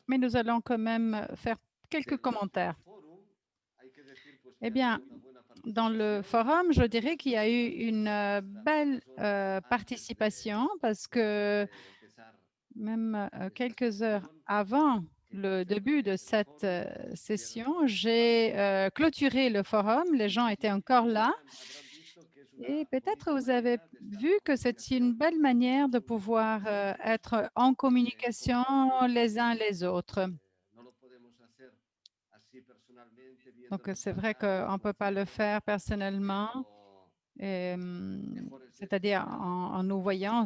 mais nous allons quand même faire quelques commentaires. Eh bien, dans le forum, je dirais qu'il y a eu une belle participation parce que même quelques heures avant le début de cette session, j'ai clôturé le forum. Les gens étaient encore là. Et peut-être vous avez vu que c'est une belle manière de pouvoir être en communication les uns les autres. Donc, c'est vrai qu'on ne peut pas le faire personnellement, c'est-à-dire en nous voyant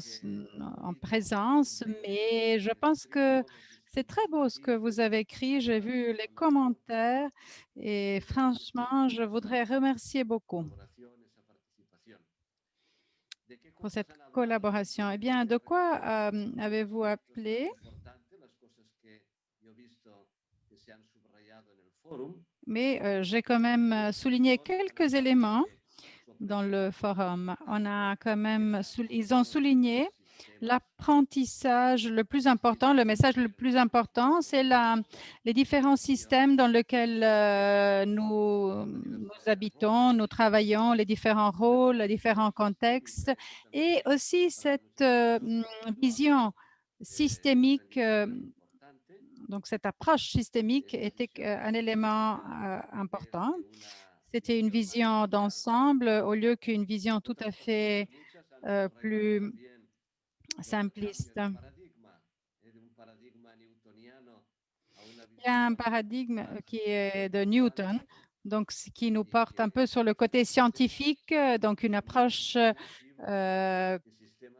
en présence, mais je pense que c'est très beau ce que vous avez écrit. J'ai vu les commentaires et franchement, je voudrais remercier beaucoup pour cette collaboration. Eh bien, de quoi avez-vous appelé? Mais j'ai quand même souligné quelques éléments dans le forum. On a quand même, ils ont souligné l'apprentissage le plus important, le message le plus important, c'est les différents systèmes dans lesquels nous habitons, nous travaillons, les différents rôles, les différents contextes, et aussi cette vision systémique. Donc, cette approche systémique était un élément important. C'était une vision d'ensemble au lieu qu'une vision tout à fait plus simpliste. Il y a un paradigme qui est de Newton, donc ce qui nous porte un peu sur le côté scientifique, donc une approche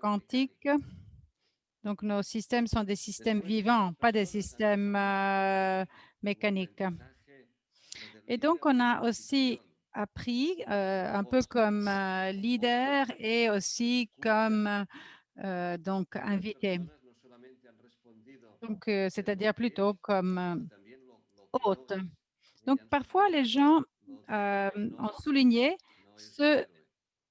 quantique. Donc nos systèmes sont des systèmes vivants, pas des systèmes mécaniques. Et donc on a aussi appris, un peu comme leader et aussi comme donc invité. Donc, c'est-à-dire plutôt comme hôte. Donc, parfois, les gens ont souligné ce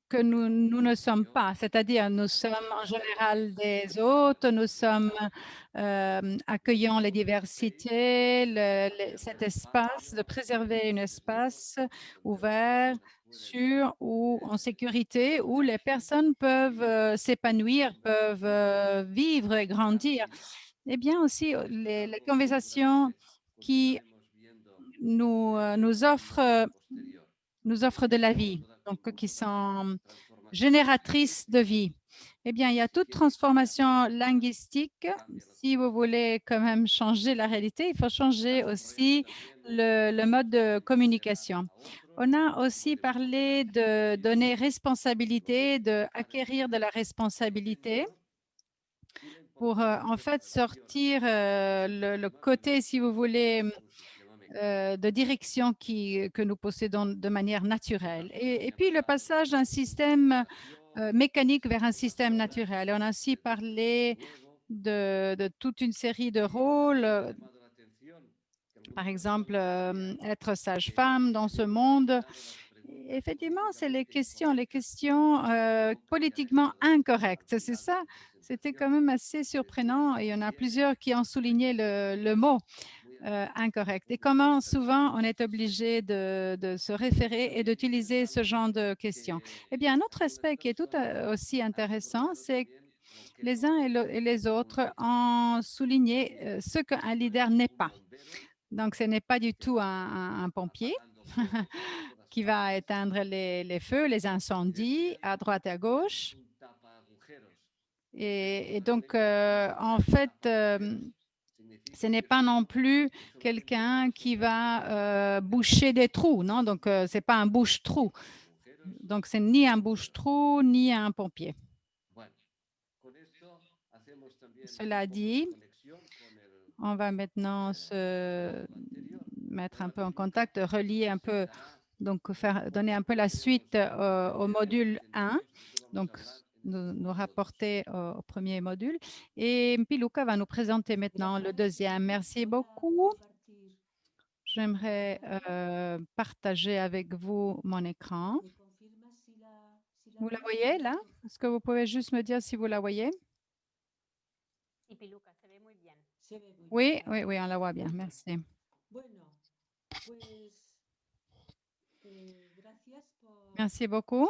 que nous ne sommes pas, c'est-à-dire nous sommes en général des hôtes, nous sommes accueillons les diversités, cet espace, de préserver un espace ouvert, sûr ou en sécurité, où les personnes peuvent s'épanouir, peuvent vivre et grandir. Eh bien aussi, les conversations qui nous offrent de la vie, donc qui sont génératrices de vie. Eh bien, il y a toute transformation linguistique. Si vous voulez quand même changer la réalité, il faut changer aussi le mode de communication. On a aussi parlé de donner responsabilité, d'acquérir de la responsabilité pour en fait sortir le côté, si vous voulez, de direction que nous possédons de manière naturelle. Et puis le passage d'un système mécanique vers un système naturel. Et on a aussi parlé de toute une série de rôles, par exemple, être sage-femme dans ce monde. Effectivement, c'est les questions politiquement incorrectes. C'est ça, c'était quand même assez surprenant. Et il y en a plusieurs qui ont souligné le mot incorrect. Et comment souvent on est obligé de se référer et d'utiliser ce genre de questions. Eh bien, un autre aspect qui est tout aussi intéressant, c'est les uns et les autres ont souligné ce qu'un leader n'est pas. Donc, ce n'est pas du tout un pompier qui va éteindre les feux, les incendies à droite et à gauche. Et donc, en fait, ce n'est pas non plus quelqu'un qui va boucher des trous, non? Donc, ce n'est pas un bouche-trou. Donc, c'est ni un bouche-trou, ni un pompier. Cela dit, on va maintenant se mettre un peu en contact, relier un peu, donc donner un peu la suite au module 1, donc nous rapporter au premier module. Et Piluca va nous présenter maintenant le deuxième. Merci beaucoup. J'aimerais partager avec vous mon écran. Vous la voyez là? Est-ce que vous pouvez juste me dire si vous la voyez? Oui, oui, oui, on la voit bien. Merci. Merci beaucoup.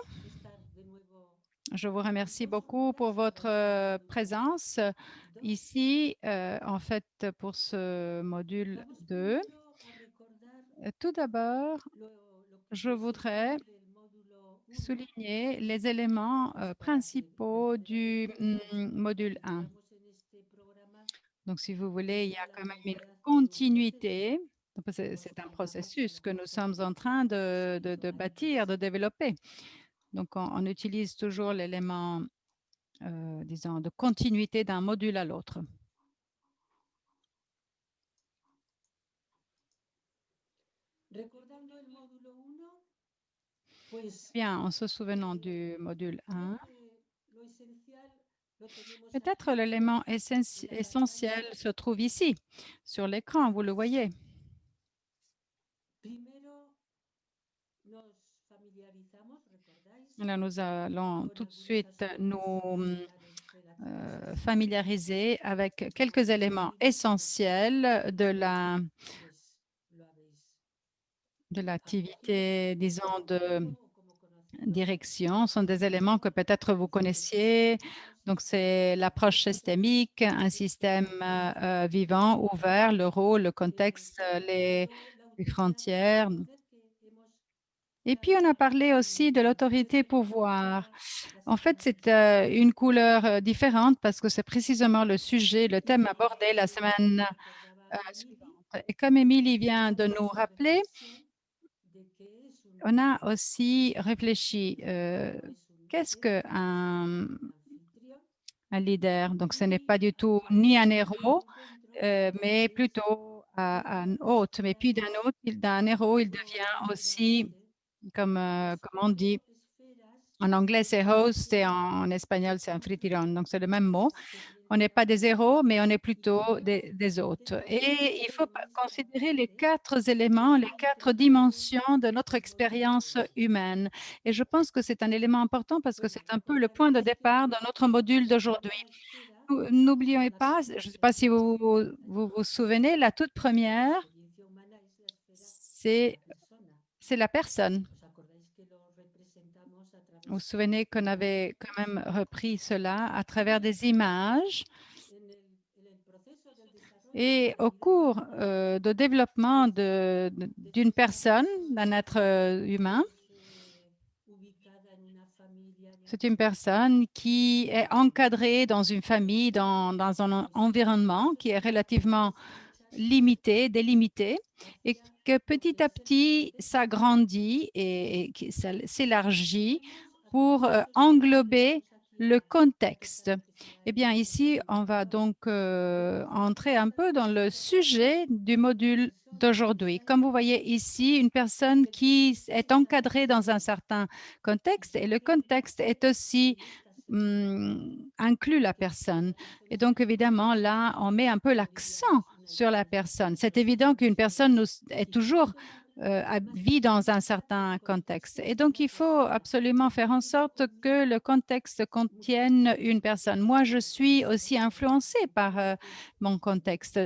Je vous remercie beaucoup pour votre présence ici, en fait, pour ce module 2. Tout d'abord, je voudrais souligner les éléments principaux du module 1. Donc, si vous voulez, il y a quand même une continuité. C'est un processus que nous sommes en train de bâtir, de développer. Donc, on utilise toujours l'élément, disons, de continuité d'un module à l'autre. Bien, en se souvenant du module 1, peut-être l'élément essentiel se trouve ici, sur l'écran, vous le voyez. Alors, nous allons tout de suite nous familiariser avec quelques éléments essentiels de l'activité, disons, de direction. Ce sont des éléments que peut-être vous connaissiez. Donc, c'est l'approche systémique, un système vivant, ouvert, le rôle, le contexte, les frontières. Et puis, on a parlé aussi de l'autorité-pouvoir. En fait, c'est une couleur différente parce que c'est précisément le sujet, le thème abordé la semaine suivante. Et comme Émilie vient de nous rappeler, on a aussi réfléchi, qu'est-ce qu'un un leader? Donc, ce n'est pas du tout ni un héros, mais plutôt un hôte. Mais puis d'un héros, il devient aussi, comme on dit, en anglais, c'est host et en espagnol, c'est anfitrión. Donc, c'est le même mot. On n'est pas des héros, mais on est plutôt des hôtes. Et il faut considérer les 4 éléments, les 4 dimensions de notre expérience humaine. Et je pense que c'est un élément important parce que c'est un peu le point de départ de notre module d'aujourd'hui. N'oublions pas, je ne sais pas si vous souvenez, la toute première, c'est la personne. Vous vous souvenez qu'on avait quand même repris cela à travers des images. Et au cours de développement d'une personne, d'un être humain, c'est une personne qui est encadrée dans une famille, dans un environnement qui est relativement limité, délimité, et que petit à petit s'agrandit et qui s'élargit pour englober le contexte. Eh bien, ici, on va donc entrer un peu dans le sujet du module d'aujourd'hui. Comme vous voyez ici, une personne qui est encadrée dans un certain contexte et le contexte est aussi inclut la personne. Et donc, évidemment, là, on met un peu l'accent sur la personne. C'est évident qu'une personne est toujours vit dans un certain contexte. Et donc, il faut absolument faire en sorte que le contexte contienne une personne. Moi, je suis aussi influencée par mon contexte.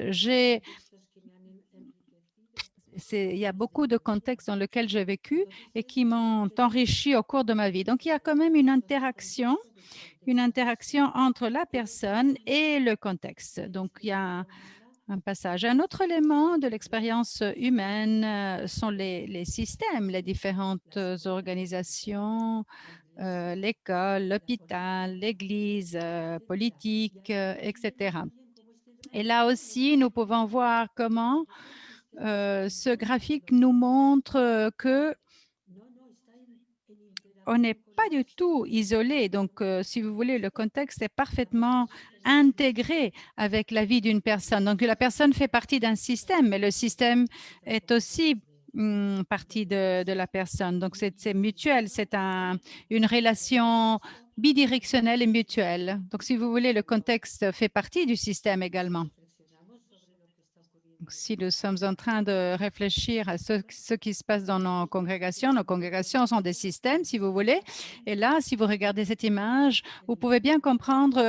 Il y a beaucoup de contextes dans lesquels j'ai vécu et qui m'ont enrichi au cours de ma vie. Donc, il y a quand même une interaction entre la personne et le contexte. Donc, il y a un passage. Un autre élément de l'expérience humaine sont les systèmes, les différentes organisations, l'école, l'hôpital, l'église, politique, etc. Et là aussi, nous pouvons voir comment ce graphique nous montre que on n'est pas du tout isolé. Donc, si vous voulez, le contexte est parfaitement intégré avec la vie d'une personne. Donc, la personne fait partie d'un système, mais le système est aussi partie de la personne. Donc, c'est mutuel, c'est une relation bidirectionnelle et mutuelle. Donc, si vous voulez, le contexte fait partie du système également. Si nous sommes en train de réfléchir à ce qui se passe dans nos congrégations sont des systèmes, si vous voulez. Et là, si vous regardez cette image, vous pouvez bien comprendre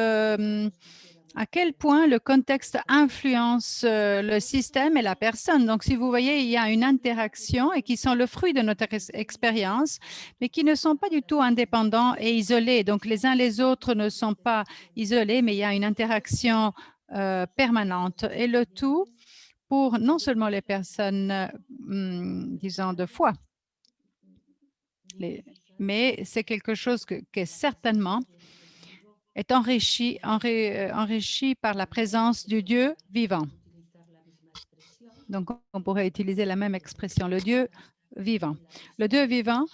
à quel point le contexte influence le système et la personne. Donc, si vous voyez, il y a une interaction et qui sont le fruit de notre expérience, mais qui ne sont pas du tout indépendants et isolés. Donc, les uns les autres ne sont pas isolés, mais il y a une interaction permanente. Et le tout pour non seulement les personnes, disons, de foi, mais c'est quelque chose que certainement est enrichi par la présence du Dieu vivant. Donc, on pourrait utiliser la même expression, le Dieu vivant. Le Dieu vivant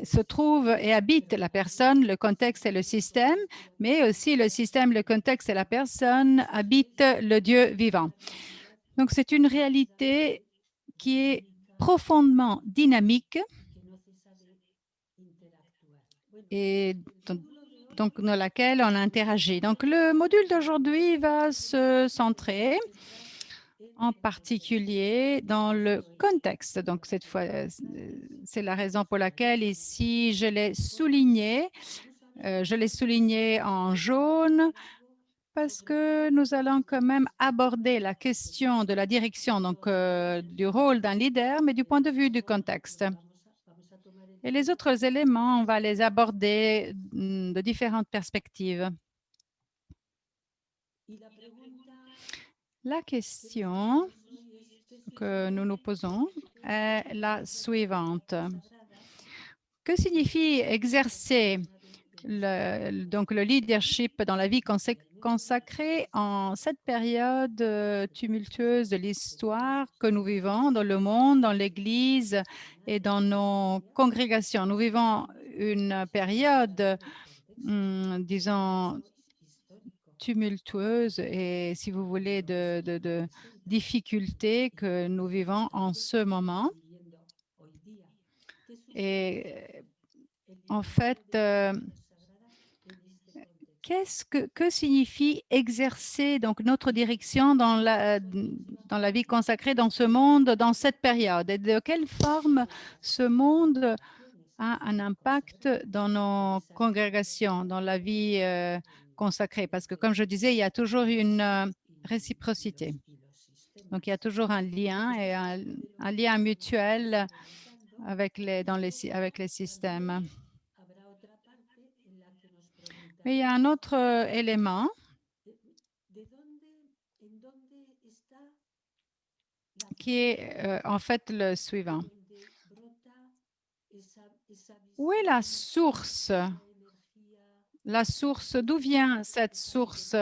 se trouve et habite la personne, le contexte et le système, mais aussi le système, le contexte et la personne habitent le Dieu vivant. Donc, c'est une réalité qui est profondément dynamique et donc dans laquelle on interagit. Donc, le module d'aujourd'hui va se centrer en particulier dans le contexte. Donc, cette fois, c'est la raison pour laquelle ici, je l'ai souligné. Je l'ai souligné en jaune parce que nous allons quand même aborder la question de la direction, donc du rôle d'un leader, mais du point de vue du contexte. Et les autres éléments, on va les aborder de différentes perspectives. La question que nous nous posons est la suivante. Que signifie exercer donc le leadership dans la vie consacrée en cette période tumultueuse de l'histoire que nous vivons dans le monde, dans l'Église et dans nos congrégations? Nous vivons une période, disons, tumultueuse et, si vous voulez, de difficultés que nous vivons en ce moment. Et en fait, que signifie exercer donc notre direction dans la vie consacrée dans ce monde, dans cette période? Et de quelle forme ce monde a un impact dans nos congrégations, dans la vie consacrée? Parce que, comme je disais, il y a toujours une réciprocité. Donc, il y a toujours un lien et un lien mutuel avec avec les systèmes. Mais il y a un autre élément qui est en fait le suivant. Où est la source? La source, d'où vient cette source?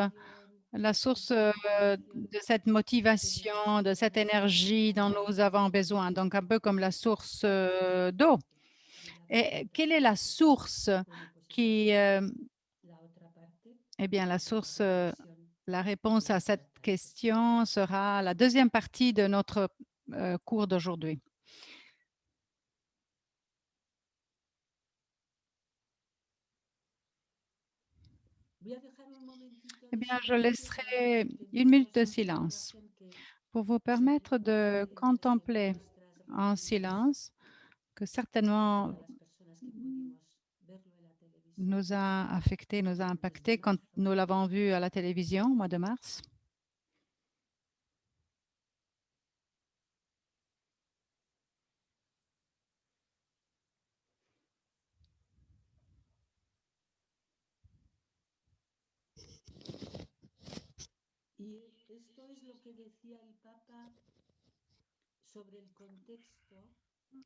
La source de cette motivation, de cette énergie dont nous avons besoin, donc un peu comme la source d'eau. Et quelle est la source qui, eh bien, la source, la réponse à cette question sera la deuxième partie de notre cours d'aujourd'hui. Eh bien, je laisserai une minute de silence pour vous permettre de contempler en silence, que certainement nous a affectés, nous a impactés quand nous l'avons vu à la télévision au mois de mars.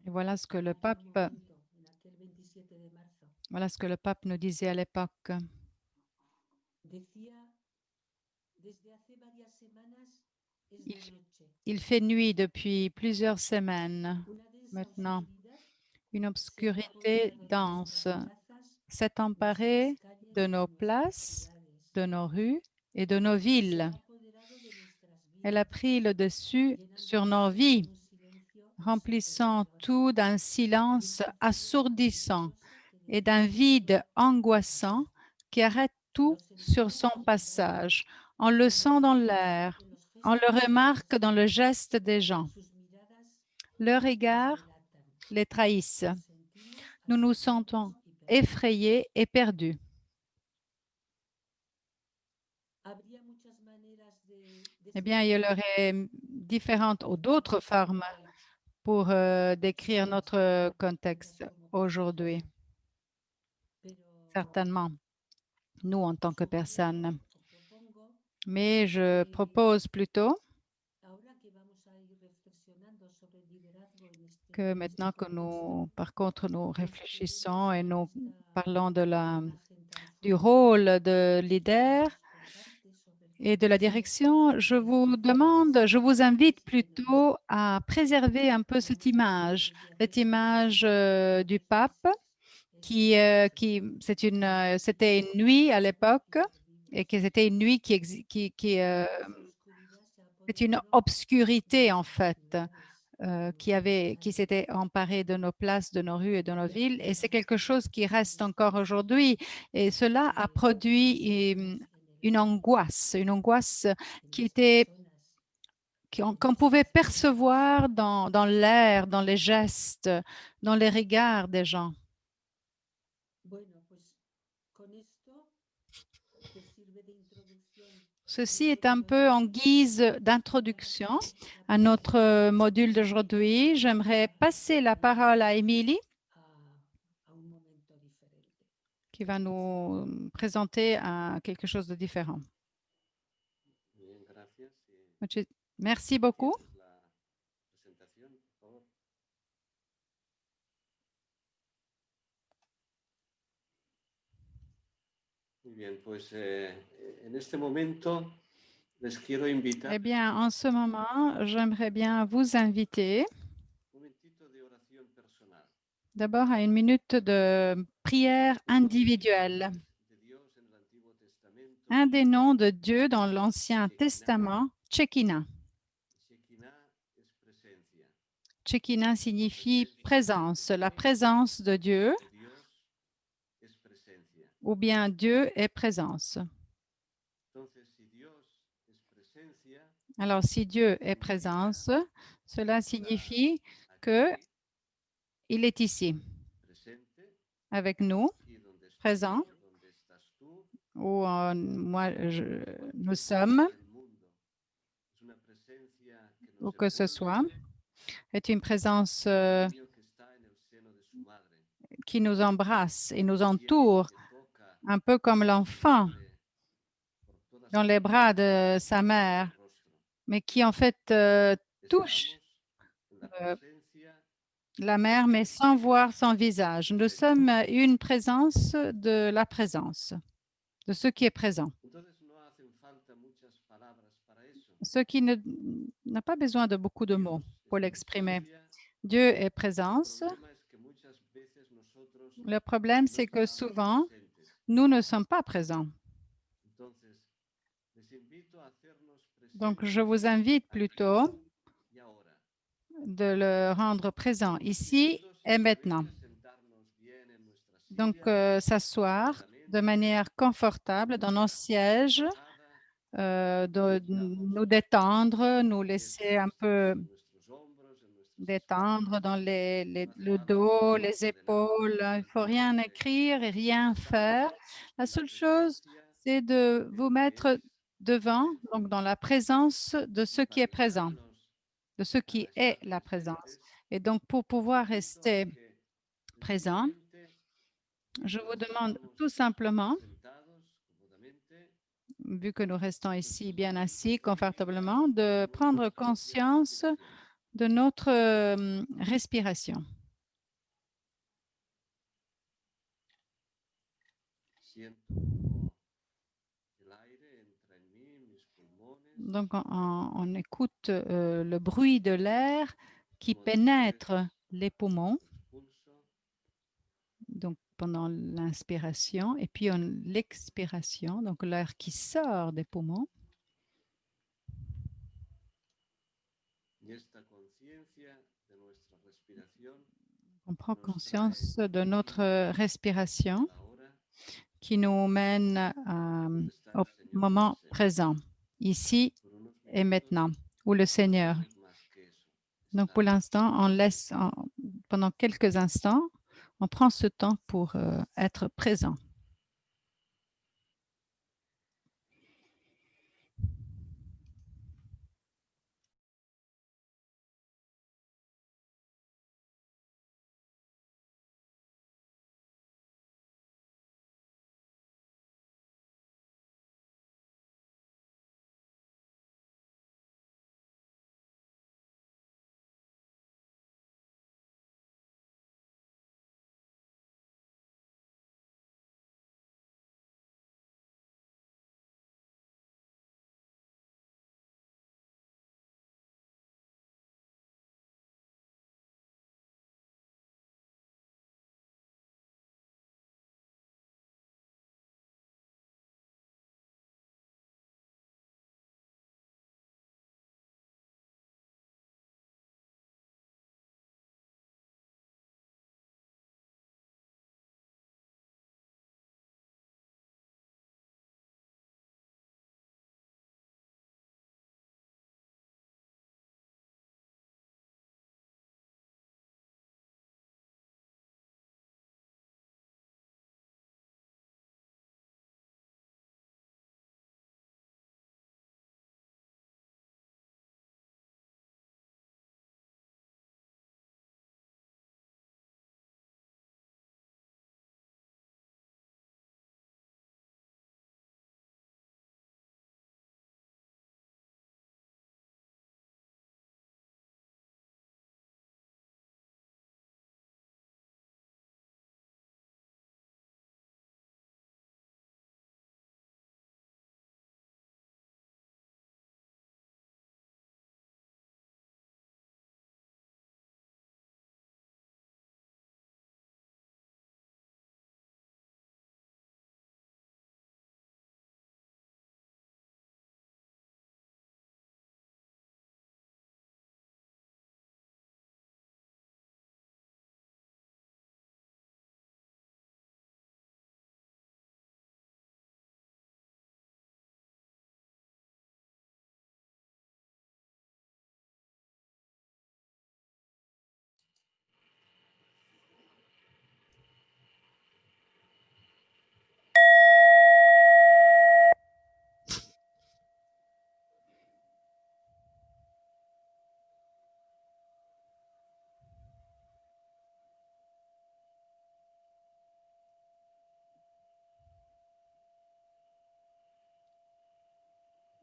Et voilà ce que le pape, voilà ce que le pape nous disait à l'époque. Il fait nuit depuis plusieurs semaines maintenant. Une obscurité dense s'est emparée de nos places, de nos rues et de nos villes. Elle a pris le dessus sur nos vies, remplissant tout d'un silence assourdissant et d'un vide angoissant qui arrête tout sur son passage. On le sent dans l'air, on le remarque dans le geste des gens. Leurs regards les trahissent. Nous nous sentons effrayés et perdus. Eh bien, il y aurait différentes ou d'autres formes pour décrire notre contexte aujourd'hui, certainement, nous en tant que personnes. Mais je propose plutôt que maintenant que nous, par contre, nous réfléchissons et nous parlons du rôle de leader et de la direction, je vous invite plutôt à préserver un peu cette image du pape c'était une nuit à l'époque et que c'était une nuit c'est une obscurité en fait qui s'était emparée de nos places, de nos rues et de nos villes. Et c'est quelque chose qui reste encore aujourd'hui. Et cela a produit une angoisse qui était qu'on pouvait percevoir dans l'air, dans les gestes, dans les regards des gens. Ceci est un peu en guise d'introduction à notre module d'aujourd'hui. J'aimerais passer la parole à Émilie qui va nous présenter quelque chose de différent. Merci beaucoup. Eh bien, en ce moment, j'aimerais bien vous inviter d'abord à une minute de prière individuelle. Un des noms de Dieu dans l'Ancien Testament, Shekinah. Shekinah signifie présence, la présence de Dieu, ou bien Dieu est présence. Alors, si Dieu est présence, cela signifie que il est ici, avec nous, présent, où nous sommes, où que ce soit, est une présence qui nous embrasse et nous entoure, un peu comme l'enfant dans les bras de sa mère, mais qui en fait touche la mère, mais sans voir son visage. Nous sommes une présence de la présence, de ce qui est présent. Ce qui n'a pas besoin de beaucoup de mots pour l'exprimer. Dieu est présence. Le problème, c'est que souvent, nous ne sommes pas présents. Donc, je vous invite plutôt de le rendre présent ici et maintenant. Donc, s'asseoir de manière confortable dans nos sièges, de nous détendre, nous laisser un peu détendre dans le dos, les épaules. Il ne faut rien écrire et rien faire. La seule chose, c'est de vous mettre devant, donc dans la présence de ce qui est présent, de ce qui est la présence. Et donc, pour pouvoir rester présent, je vous demande tout simplement, vu que nous restons ici bien assis confortablement, de prendre conscience de notre respiration. Donc, on écoute le bruit de l'air qui pénètre les poumons, donc pendant l'inspiration, et puis l'expiration, donc l'air qui sort des poumons. On prend conscience de notre respiration qui nous mène au moment présent, ici et maintenant, où le Seigneur. Donc, pour l'instant, on laisse, pendant quelques instants, on prend ce temps pour être présent.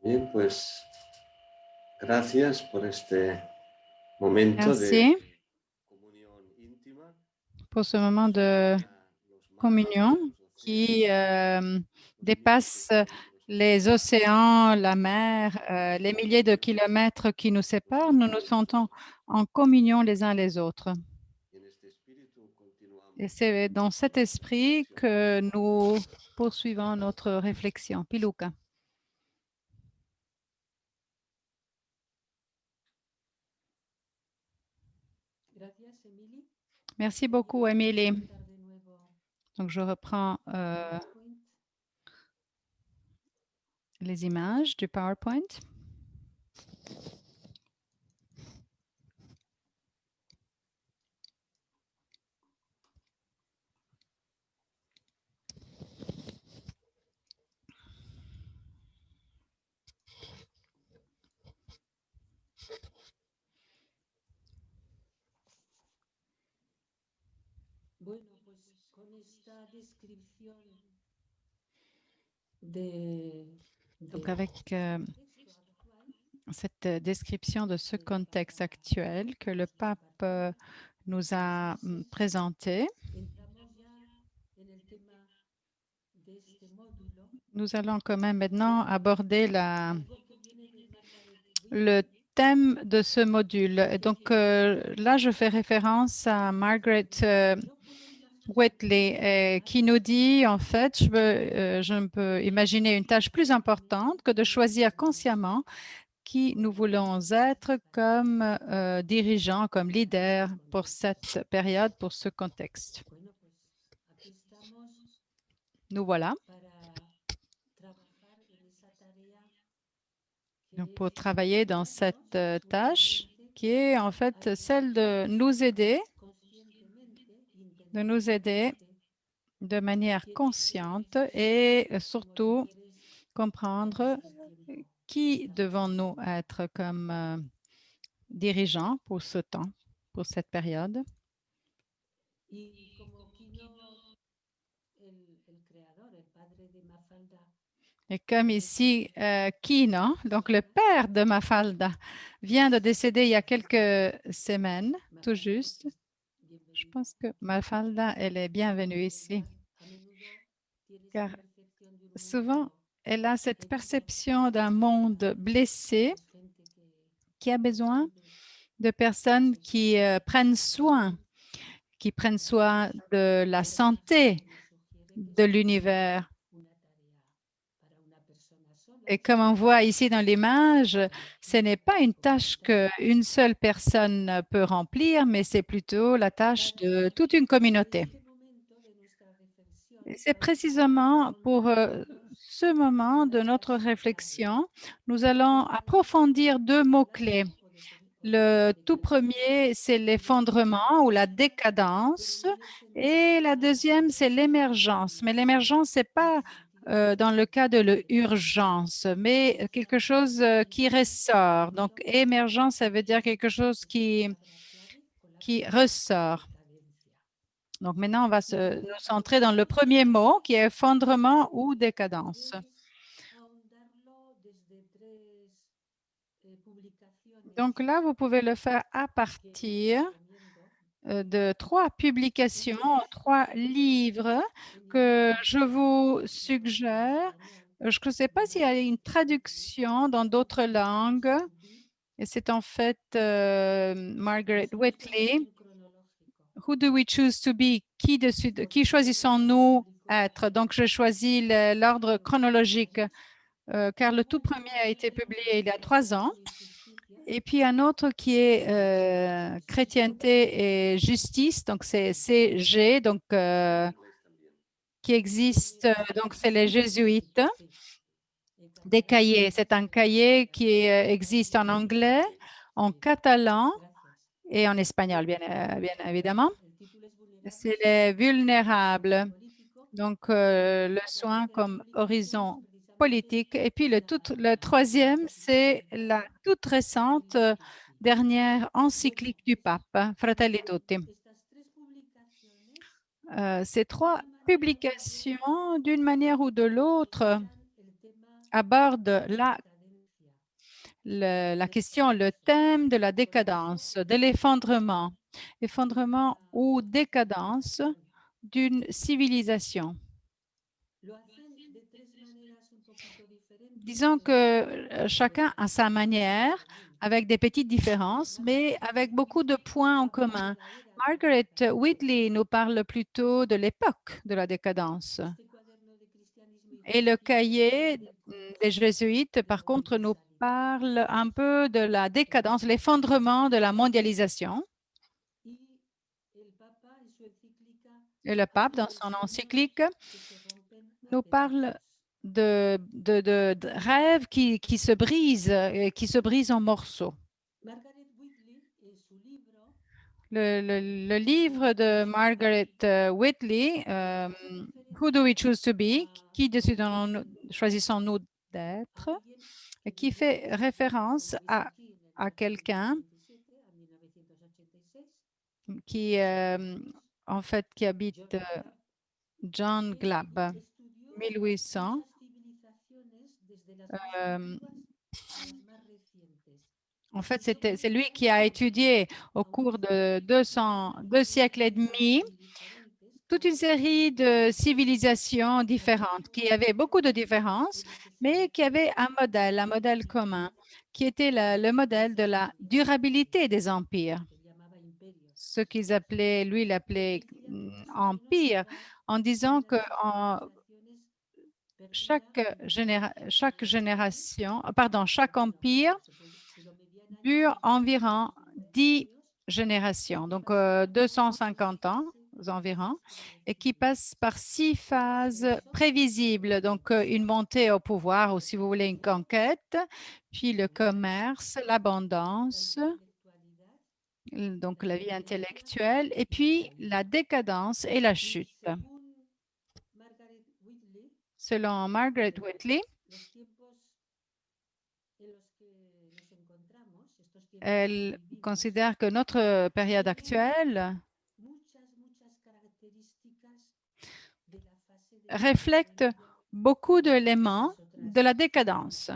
Bien, pues gracias por este momento de Merci comunión íntima pour ce moment de los communion mares, los qui océanos, los dépasse infinitos kilómetros que nos les separan. océans, la mer, les milliers de kilomètres qui nous séparent. Nous nous sentons en communion les uns les autres. Y en este espíritu Et continuamos c'est dans cet nuestra esprit reflexión que final. nous poursuivons notre réflexion. Piluka. Merci beaucoup, Émilie. Donc, je reprends les images du PowerPoint. Donc, avec cette description de ce contexte actuel que le pape nous a présenté, nous allons quand même maintenant aborder le thème de ce module. Et donc là, je fais référence à Margaret Wheatley qui nous dit, en fait, je peux imaginer une tâche plus importante que de choisir consciemment qui nous voulons être comme dirigeants, comme leaders pour cette période, pour ce contexte. Nous voilà. Donc, pour travailler dans cette tâche qui est en fait celle de nous aider de manière consciente et surtout comprendre qui devons-nous être comme dirigeants pour ce temps, pour cette période. Et comme ici, Kino, donc le père de Mafalda, vient de décéder il y a quelques semaines, tout juste. Je pense que Mafalda, elle est bienvenue ici, car souvent, elle a cette perception d'un monde blessé qui a besoin de personnes qui prennent soin de la santé de l'univers. Et comme on voit ici dans l'image, ce n'est pas une tâche qu'une seule personne peut remplir, mais c'est plutôt la tâche de toute une communauté. Et c'est précisément pour ce moment de notre réflexion, nous allons approfondir deux mots-clés. Le tout premier, c'est l'effondrement ou la décadence et la deuxième, c'est l'émergence. Mais l'émergence, ce n'est pas dans le cas de l'urgence, mais quelque chose qui ressort. Donc, émergence, ça veut dire quelque chose qui ressort. Donc, maintenant, on va nous centrer dans le premier mot qui est effondrement ou décadence. Donc là, vous pouvez le faire à partir de 3 publications, 3 livres que je vous suggère. Je ne sais pas s'il y a une traduction dans d'autres langues. Et c'est en fait Margaret Wheatley. Who do we choose to be? Qui choisissons-nous être? Donc, je choisis l'ordre chronologique car le tout premier a été publié il y a 3 ans. Et puis un autre qui est Chrétienté et Justice, donc c'est CG, donc qui existe, donc c'est les jésuites. Des cahiers, c'est un cahier qui existe en anglais, en catalan et en espagnol, bien évidemment. C'est les vulnérables, donc le soin comme horizon politique. Et puis le troisième, c'est la toute récente dernière encyclique du pape, Fratelli Tutti. Ces 3 publications, d'une manière ou de l'autre, abordent la la question, le thème de la décadence, de l'effondrement, effondrement ou décadence d'une civilisation. Disons que chacun a sa manière, avec des petites différences, mais avec beaucoup de points en commun. Margaret Whitley nous parle plutôt de l'époque de la décadence. Et le cahier des jésuites, par contre, nous parle un peu de la décadence, l'effondrement de la mondialisation. Et le pape, dans son encyclique, nous parle de rêves qui se brisent en morceaux. Le livre de Margaret Whitley, Who Do We Choose to Be? Qui choisissons-nous d'être? Qui fait référence à quelqu'un qui, en fait, qui habite John Glabb, 1800. En fait, c'est lui qui a étudié au cours de 2 siècles et demi toute une série de civilisations différentes qui avaient beaucoup de différences, mais qui avaient un modèle commun, qui était le modèle de la durabilité des empires. Ce qu'ils appelaient, lui, il appelait empire, en disant que chaque empire dure environ 10 générations, donc 250 ans environ, et qui passe par 6 phases prévisibles, donc une montée au pouvoir, ou si vous voulez, une conquête, puis le commerce, l'abondance, donc la vie intellectuelle, et puis la décadence et la chute. Selon Margaret Whitley, elle considère que notre période actuelle reflète beaucoup d'éléments de la décadence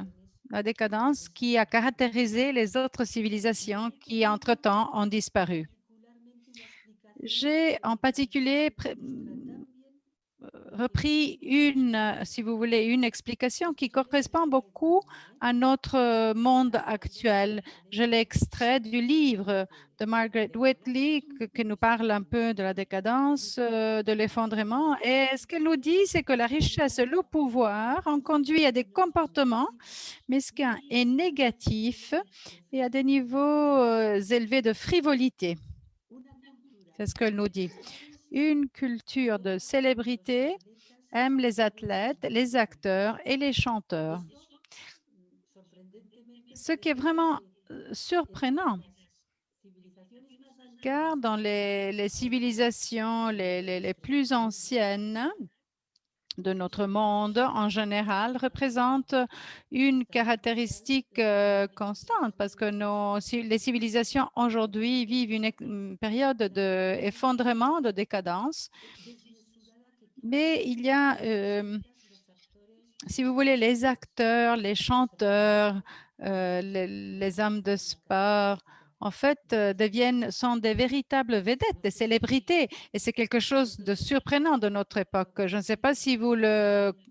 qui a caractérisé les autres civilisations qui, entre-temps, ont disparu. J'ai en particulier repris si vous voulez, une explication qui correspond beaucoup à notre monde actuel. Je l'ai extrait du livre de Margaret Whitley qui nous parle un peu de la décadence, de l'effondrement. Et ce qu'elle nous dit, c'est que la richesse et le pouvoir ont conduit à des comportements mesquins et négatifs et à des niveaux élevés de frivolité. C'est ce qu'elle nous dit. Une culture de célébrité aime les athlètes, les acteurs et les chanteurs. Ce qui est vraiment surprenant, car dans les civilisations les plus anciennes de notre monde, en général, représentent une caractéristique constante, parce que les civilisations aujourd'hui vivent une période d'effondrement, de décadence, mais il y a, si vous voulez, les acteurs, les chanteurs, les hommes de sport, en fait, sont des véritables vedettes, des célébrités. Et c'est quelque chose de surprenant de notre époque. Je ne sais pas si vous l'avez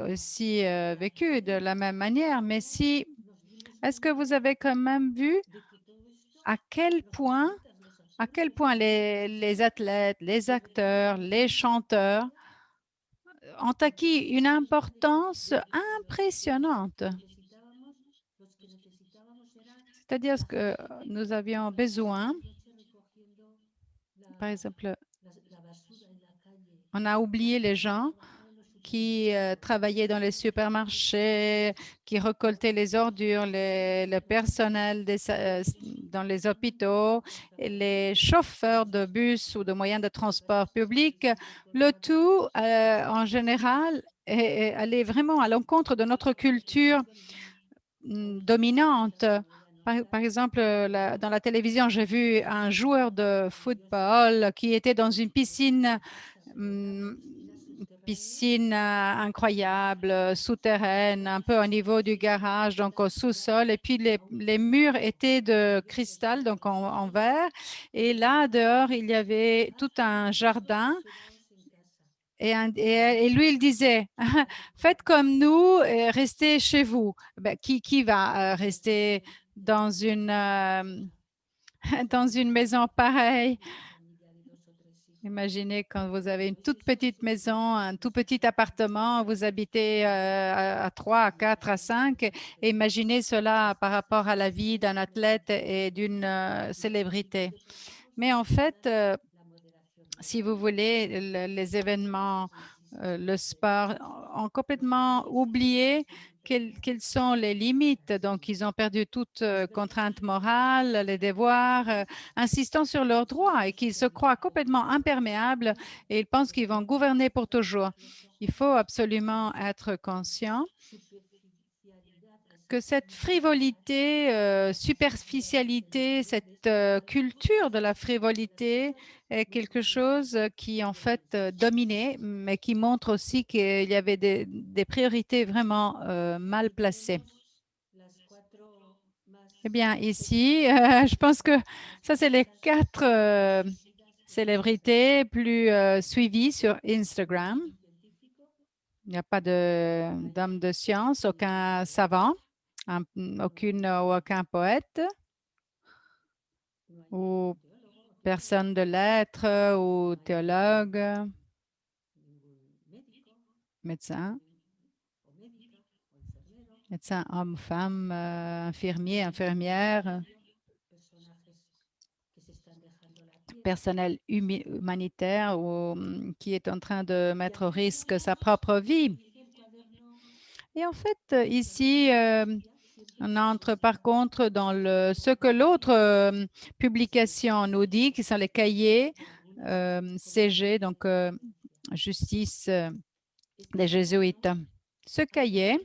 aussi vécu de la même manière, mais est-ce que vous avez quand même vu à quel point les athlètes, les acteurs, les chanteurs ont acquis une importance impressionnante. C'est-à-dire que nous avions besoin, par exemple, on a oublié les gens qui travaillaient dans les supermarchés, qui récoltaient les ordures, le personnel dans les hôpitaux, et les chauffeurs de bus ou de moyens de transport public. Le tout, en général, allait vraiment à l'encontre de notre culture dominante. Par exemple, dans la télévision, j'ai vu un joueur de football qui était dans une piscine piscine incroyable, souterraine, un peu au niveau du garage, donc au sous-sol. Et puis, les murs étaient de cristal, donc en verre. Et là, dehors, il y avait tout un jardin. Et lui, il disait, faites comme nous et restez chez vous. Ben, qui va rester dans dans une maison pareille? Imaginez quand vous avez une toute petite maison, un tout petit appartement, vous habitez à 3, à 4, à 5. Et imaginez cela par rapport à la vie d'un athlète et d'une célébrité. Mais en fait, si vous voulez, les événements, le sport ont complètement oublié quelles sont les limites. Donc, ils ont perdu toute contrainte morale, les devoirs, insistant sur leurs droits et qu'ils se croient complètement imperméables et ils pensent qu'ils vont gouverner pour toujours. Il faut absolument être conscient que cette frivolité, superficialité, cette culture de la frivolité est quelque chose qui en fait dominait, mais qui montre aussi qu'il y avait des priorités vraiment mal placées. Eh bien, ici, je pense que ça, c'est les 4 célébrités plus suivies sur Instagram. Il n'y a pas d'homme de science, aucun savant, aucun poète ou personne de lettres ou théologue, médecin, médecin homme, femme, infirmier, infirmière, personnel humanitaire ou qui est en train de mettre au risque sa propre vie. Et en fait, ici, on entre par contre dans ce que l'autre publication nous dit, qui sont les cahiers CG, donc Justice des Jésuites. Ce cahier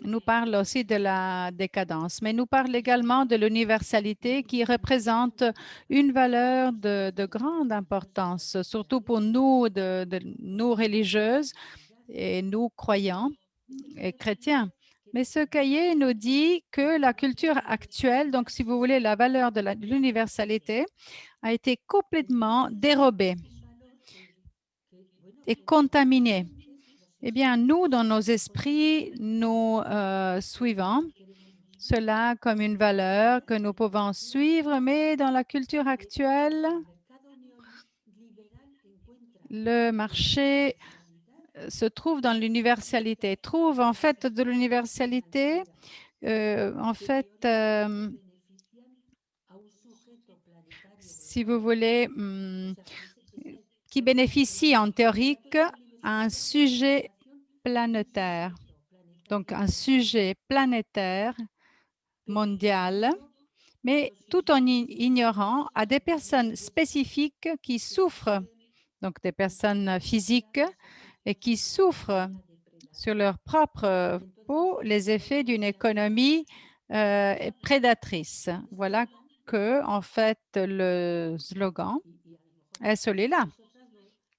nous parle aussi de la décadence, mais nous parle également de l'universalité qui représente une valeur de grande importance, surtout pour nous, nous religieuses et nous croyants et chrétiens. Mais ce cahier nous dit que la culture actuelle, donc si vous voulez, la valeur de l'universalité, a été complètement dérobée et contaminée. Eh bien, nous, dans nos esprits, nous suivons cela comme une valeur que nous pouvons suivre, mais dans la culture actuelle, le marché se trouve dans l'universalité, trouve en fait de l'universalité, en fait, si vous voulez, qui bénéficie en théorique à un sujet planétaire. Donc, un sujet planétaire, mondial, mais tout en ignorant à des personnes spécifiques qui souffrent, donc des personnes physiques, et qui souffrent sur leur propre peau les effets d'une économie prédatrice. Voilà que, en fait, le slogan est celui-là,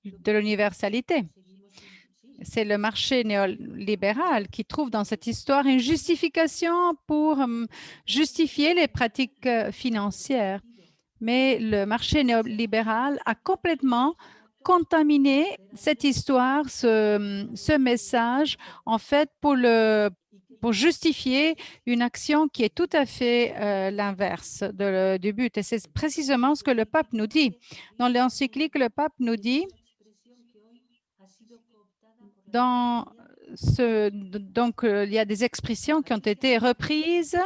de l'universalité. C'est le marché néolibéral qui trouve dans cette histoire une justification pour justifier les pratiques financières. Mais le marché néolibéral a complètement contaminé cette histoire, ce message, en fait, pour justifier une action qui est tout à fait l'inverse du but. Et c'est précisément ce que le pape nous dit. Dans l'encyclique, le pape nous dit il y a des expressions qui ont été reprises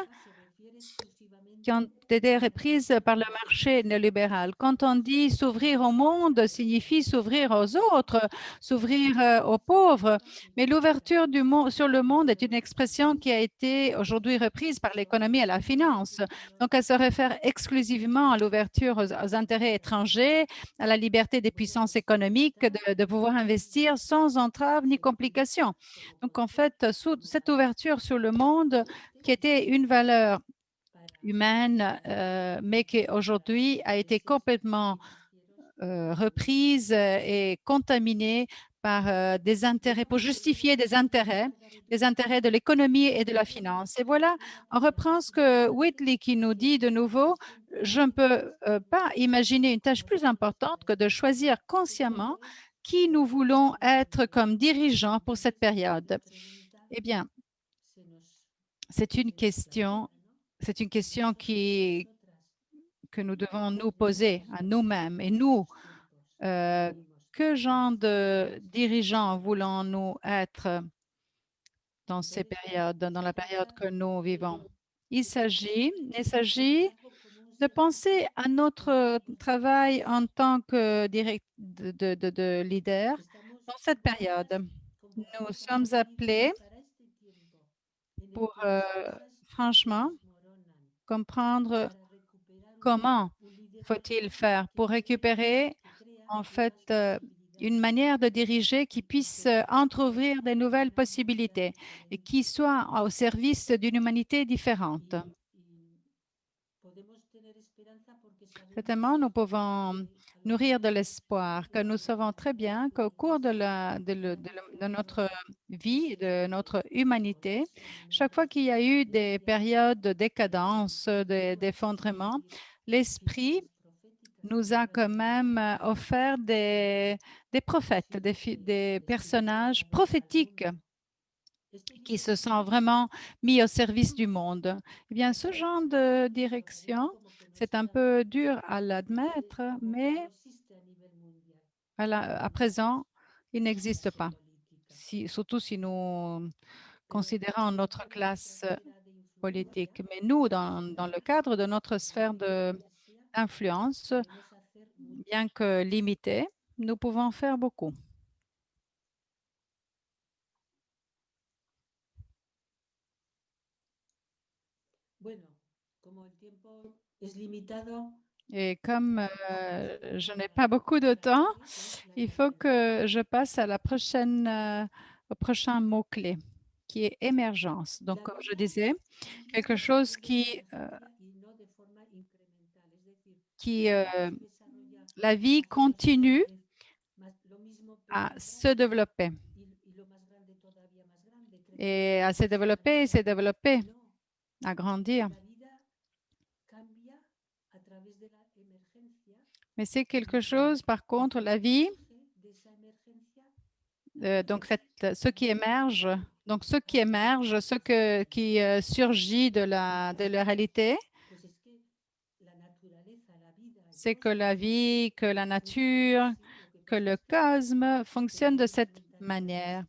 par le marché néolibéral. Quand on dit s'ouvrir au monde, signifie s'ouvrir aux autres, s'ouvrir aux pauvres. Mais l'ouverture sur le monde est une expression qui a été aujourd'hui reprise par l'économie et la finance. Donc, elle se réfère exclusivement à l'ouverture aux intérêts étrangers, à la liberté des puissances économiques de pouvoir investir sans entrave ni complication. Donc, en fait, cette ouverture sur le monde qui était une valeur humaine, mais qui aujourd'hui a été complètement reprise et contaminée par des intérêts, pour justifier des intérêts de l'économie et de la finance. Et voilà, on reprend ce que Whitley qui nous dit de nouveau, je ne peux pas imaginer une tâche plus importante que de choisir consciemment qui nous voulons être comme dirigeants pour cette période. Eh bien, c'est une question que nous devons nous poser à nous-mêmes. Et nous, que genre de dirigeants voulons-nous être dans ces périodes, dans la période que nous vivons? Il s'agit de penser à notre travail en tant que de leader dans cette période. Nous sommes appelés pour franchement comprendre comment faut-il faire pour récupérer en fait une manière de diriger qui puisse entrouvrir de nouvelles possibilités et qui soit au service d'une humanité différente. Certainement, nous pouvons nourrir de l'espoir, que nous savons très bien qu'au cours de notre vie, de notre humanité, chaque fois qu'il y a eu des périodes de décadence, d'effondrement, l'Esprit nous a quand même offert des prophètes, des personnages prophétiques qui se sont vraiment mis au service du monde. Eh bien, ce genre de direction, c'est un peu dur à l'admettre, mais à présent, il n'existe pas, surtout si nous considérons notre classe politique. Mais nous, dans le cadre de notre sphère d'influence, bien que limitée, nous pouvons faire beaucoup. Et comme je n'ai pas beaucoup de temps, il faut que je passe à au prochain mot-clé, qui est émergence. Donc, comme je disais, quelque chose la vie continue à se développer et à se développer, à grandir. Mais c'est quelque chose, par contre, la vie, donc ce qui émerge, qui surgit de la réalité, c'est que la vie, que la nature, que le cosmos fonctionne de cette manière.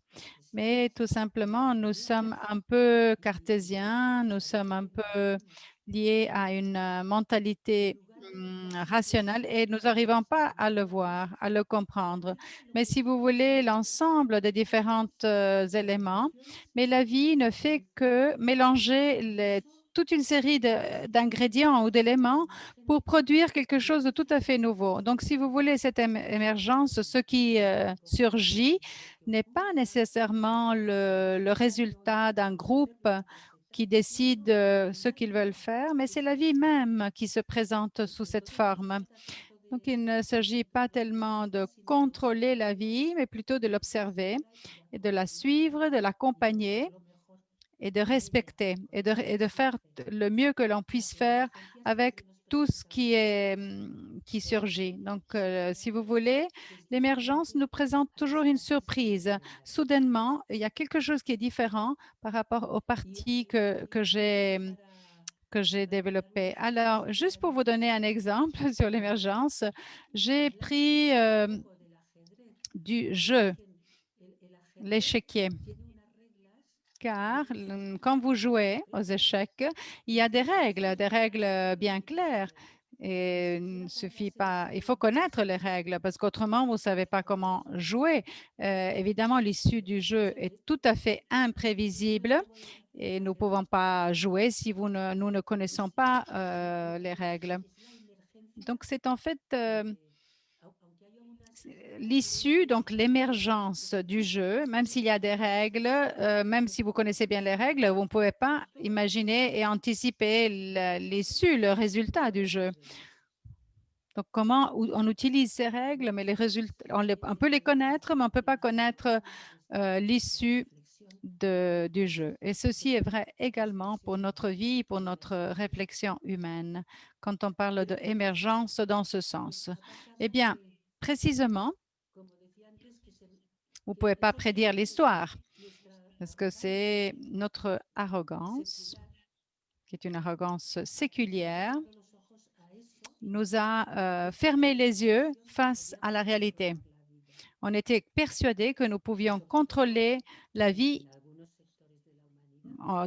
Mais tout simplement, nous sommes un peu cartésiens, nous sommes un peu liés à une mentalité rationnelle et nous n'arrivons pas à le voir, à le comprendre. Mais si vous voulez l'ensemble des différents éléments, mais la vie ne fait que mélanger toute une série d'ingrédients ou d'éléments pour produire quelque chose de tout à fait nouveau. Donc, si vous voulez cette émergence, ce qui surgit n'est pas nécessairement le résultat d'un groupe qui décide ce qu'ils veulent faire, mais c'est la vie même qui se présente sous cette forme. Donc, il ne s'agit pas tellement de contrôler la vie, mais plutôt de l'observer et de la suivre, de l'accompagner et de respecter et de faire le mieux que l'on puisse faire avec tout ce qui surgit. Donc, si vous voulez, l'émergence nous présente toujours une surprise. Soudainement, il y a quelque chose qui est différent par rapport au parti que j'ai développé. Alors, juste pour vous donner un exemple sur l'émergence, j'ai pris du jeu, l'échiquier. Car quand vous jouez aux échecs, il y a des règles bien claires. Et il ne suffit pas, il faut connaître les règles parce qu'autrement, vous ne savez pas comment jouer. Évidemment, l'issue du jeu est tout à fait imprévisible et nous ne pouvons pas jouer si nous ne connaissons pas les règles. Donc, c'est en fait l'issue, donc l'émergence du jeu, même s'il y a des règles, même si vous connaissez bien les règles, vous ne pouvez pas imaginer et anticiper l'issue, le résultat du jeu. Donc, comment on utilise ces règles, mais les résultats, on peut les connaître, mais on ne peut pas connaître l'issue du jeu. Et ceci est vrai également pour notre vie, pour notre réflexion humaine, quand on parle d'émergence dans ce sens. Eh bien, précisément, vous ne pouvez pas prédire l'histoire, parce que c'est notre arrogance, qui est une arrogance séculière, nous a fermé les yeux face à la réalité. On était persuadés que nous pouvions contrôler la vie,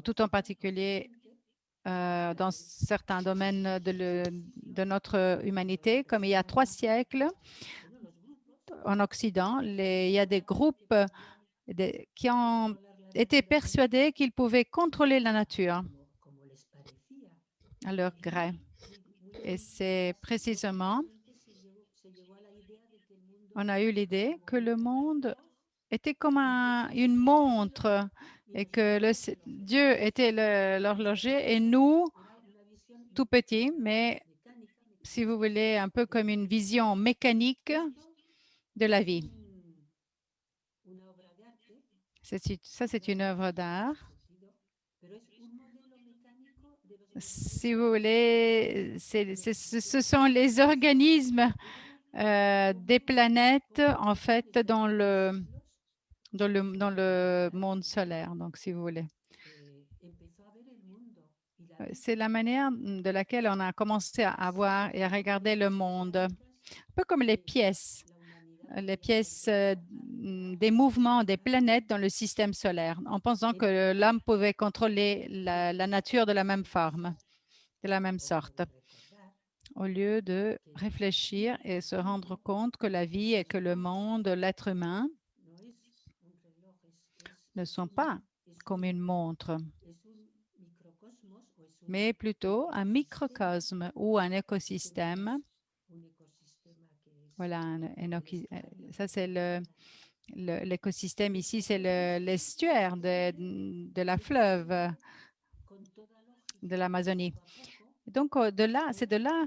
tout en particulier dans certains domaines de notre humanité, comme il y a 3 siècles en Occident, il y a des groupes qui ont été persuadés qu'ils pouvaient contrôler la nature à leur gré. Et c'est précisément, on a eu l'idée que le monde était comme une montre et que Dieu était l'horloger et nous, tout petits, mais si vous voulez, un peu comme une vision mécanique de la vie. Ça, c'est une œuvre d'art. Si vous voulez, ce sont les organismes des planètes, en fait, dans le monde solaire, donc si vous voulez. C'est la manière de laquelle on a commencé à voir et à regarder le monde, un peu comme les pièces des mouvements des planètes dans le système solaire, en pensant que l'homme pouvait contrôler la nature de la même forme, de la même sorte, au lieu de réfléchir et se rendre compte que la vie et que le monde, l'être humain, ne sont pas comme une montre, mais plutôt un microcosme ou un écosystème. Voilà, ça c'est l'écosystème ici, c'est l'estuaire de la fleuve de l'Amazonie. Donc, c'est de là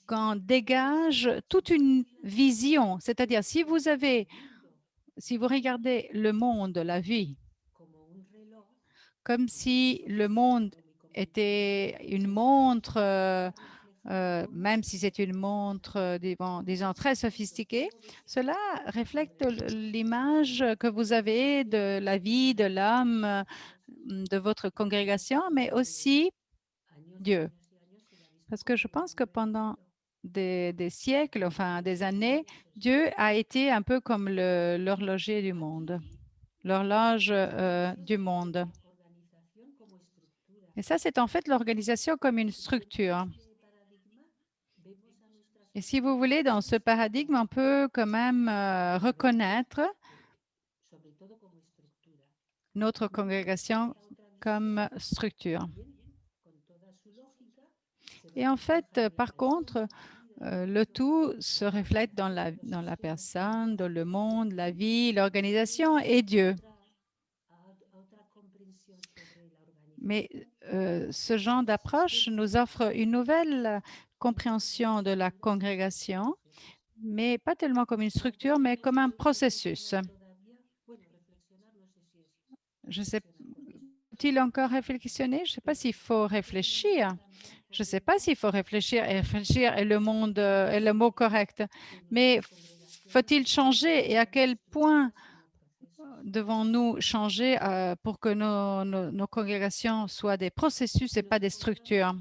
qu'on dégage toute une vision. C'est-à-dire, si vous regardez le monde, la vie, comme si le monde était une montre, même si c'est une montre, disons, très sophistiquée, cela reflète l'image que vous avez de la vie, de l'homme, de votre congrégation, mais aussi Dieu. Parce que je pense que pendant des siècles, enfin des années, Dieu a été un peu comme l'horloger du monde, l'horloge du monde. Et ça, c'est en fait l'organisation comme une structure. Et si vous voulez, dans ce paradigme, on peut quand même reconnaître notre congrégation comme structure. Et en fait, par contre, le tout se reflète dans la personne, dans le monde, la vie, l'organisation et Dieu. Mais ce genre d'approche nous offre une nouvelle compréhension de la congrégation, mais pas tellement comme une structure, mais comme un processus. Je sais, faut-il encore réflexionner? Je ne sais pas s'il faut réfléchir. Je ne sais pas s'il faut réfléchir et réfléchir est le mot correct. Mais faut-il changer et à quel point devons-nous changer pour que nos congrégations soient des processus et pas des structures?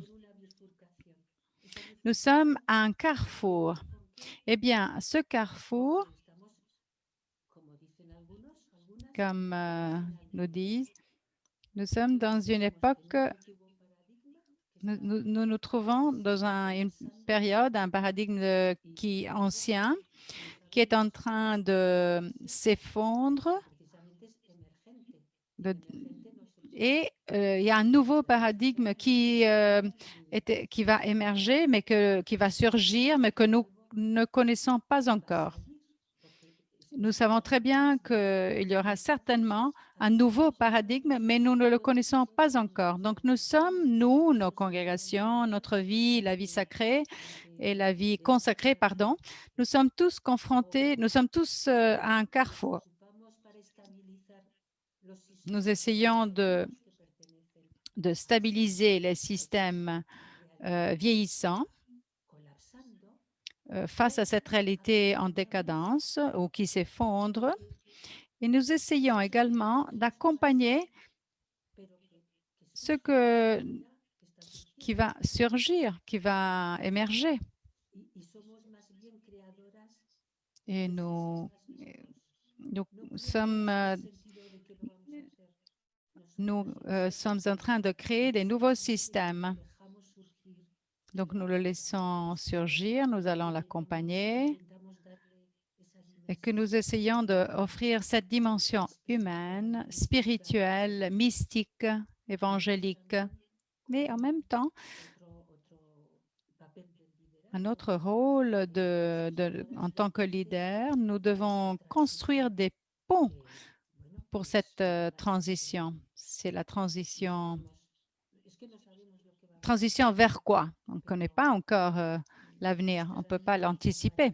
Nous sommes à un carrefour. Eh bien, ce carrefour, comme nous disent, nous sommes dans une époque, nous trouvons dans une période, un paradigme qui est ancien, qui est en train de s'effondrer. Et il y a un nouveau paradigme qui va émerger, mais qui va surgir, mais que nous ne connaissons pas encore. Nous savons très bien qu'il y aura certainement un nouveau paradigme, mais nous ne le connaissons pas encore. Donc, nous sommes, nous, nos congrégations, notre vie, la vie sacrée et la vie consacrée, pardon, nous sommes tous confrontés, nous sommes tous à un carrefour. Nous essayons de stabiliser les systèmes vieillissants face à cette réalité en décadence ou qui s'effondre. Et nous essayons également d'accompagner ce qui va surgir, qui va émerger. Et nous sommes, sommes en train de créer des nouveaux systèmes. Donc, nous le laissons surgir, nous allons l'accompagner et que nous essayons d'offrir cette dimension humaine, spirituelle, mystique, évangélique. Mais en même temps, un autre rôle en tant que leader, nous devons construire des ponts pour cette transition. C'est la transition. Transition vers quoi? On ne connaît pas encore l'avenir, on ne peut pas l'anticiper.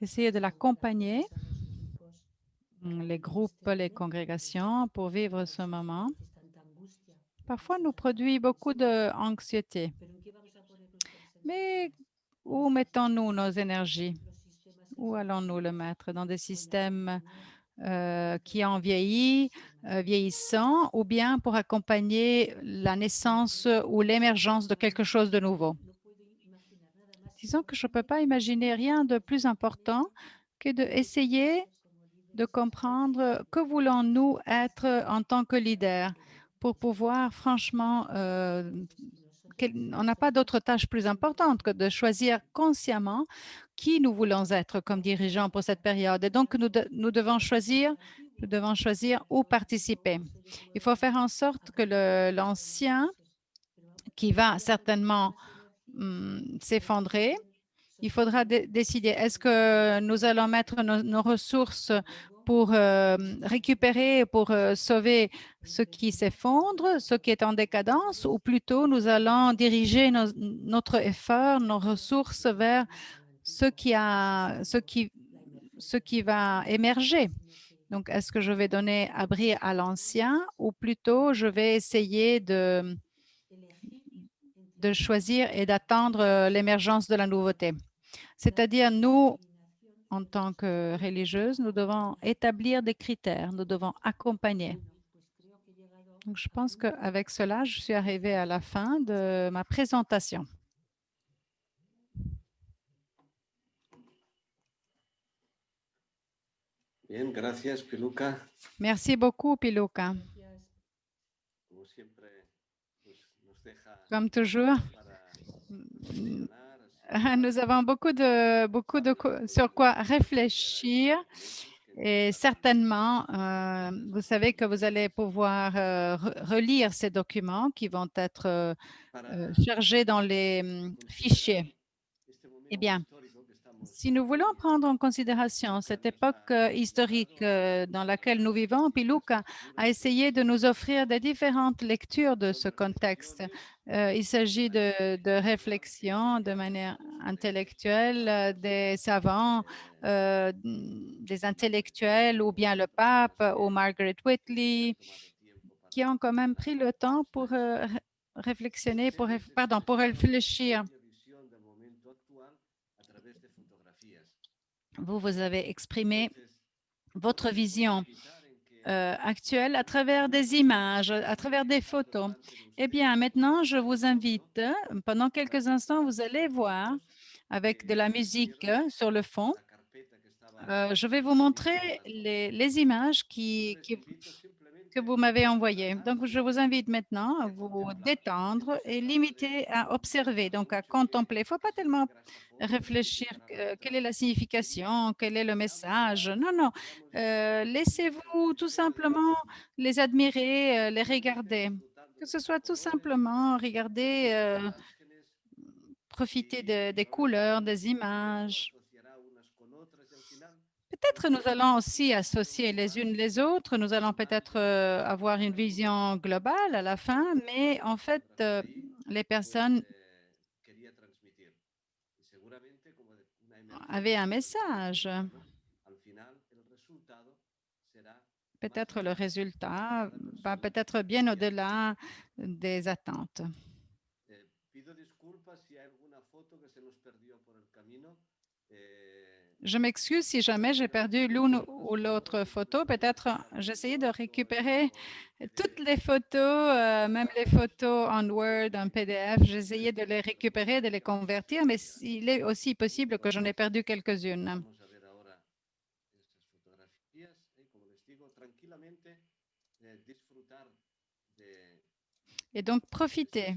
Essayer de l'accompagner, les groupes, les congrégations, pour vivre ce moment. Parfois, nous produit beaucoup d'anxiété. Mais où mettons-nous nos énergies? Où allons-nous le mettre? Dans des systèmes qui ont vieilli, vieillissants, ou bien pour accompagner la naissance ou l'émergence de quelque chose de nouveau? Disons que je ne peux pas imaginer rien de plus important que d'essayer de comprendre que voulons-nous être en tant que leader pour pouvoir franchement, on n'a pas d'autre tâche plus importante que de choisir consciemment qui nous voulons être comme dirigeants pour cette période. Et donc, nous devons choisir où participer. Il faut faire en sorte que l'ancien, qui va certainement s'effondrer, il faudra décider, est-ce que nous allons mettre nos ressources pour récupérer, pour sauver ce qui s'effondre, ce qui est en décadence, ou plutôt nous allons diriger notre effort, nos ressources vers ce qui va émerger. Donc, est-ce que je vais donner abri à l'ancien ou plutôt je vais essayer de choisir et d'attendre l'émergence de la nouveauté? C'est-à-dire, nous, en tant que religieuses, nous devons établir des critères, nous devons accompagner. Donc, je pense qu'avec cela, je suis arrivée à la fin de ma présentation. Bien, gracias, Piluca. Merci beaucoup, Piluca. Comme toujours, nous avons beaucoup sur quoi réfléchir et certainement, vous savez que vous allez pouvoir relire ces documents qui vont être chargés dans les fichiers. Eh bien, si nous voulons prendre en considération cette époque historique dans laquelle nous vivons, Piluca a essayé de nous offrir des différentes lectures de ce contexte. Il s'agit de réflexions de manière intellectuelle, des savants, des intellectuels ou bien le pape ou Margaret Whitley, qui ont quand même pris le temps pour réflexionner, pour réfléchir. Vous avez exprimé votre vision actuelle à travers des images, à travers des photos. Eh bien, maintenant, je vous invite, pendant quelques instants, vous allez voir avec de la musique sur le fond. Je vais vous montrer les images que vous m'avez envoyées. Donc, je vous invite maintenant à vous détendre et limiter à observer, donc à contempler. Il ne faut pas tellement réfléchir quelle est la signification, quel est le message. Non, non. Laissez-vous tout simplement les admirer, les regarder. Que ce soit tout simplement regarder, profiter des couleurs, des images. Peut-être nous allons aussi associer les unes les autres, nous allons peut-être avoir une vision globale à la fin, mais en fait, les personnes avaient un message. Peut-être le résultat va peut-être bien au-delà des attentes. Je m'excuse si jamais j'ai perdu l'une ou l'autre photo. Peut-être j'essayais de récupérer toutes les photos, même les photos en Word, en PDF. J'essayais de les récupérer, de les convertir, mais il est aussi possible que j'en ai perdu quelques-unes. Et donc, profitez.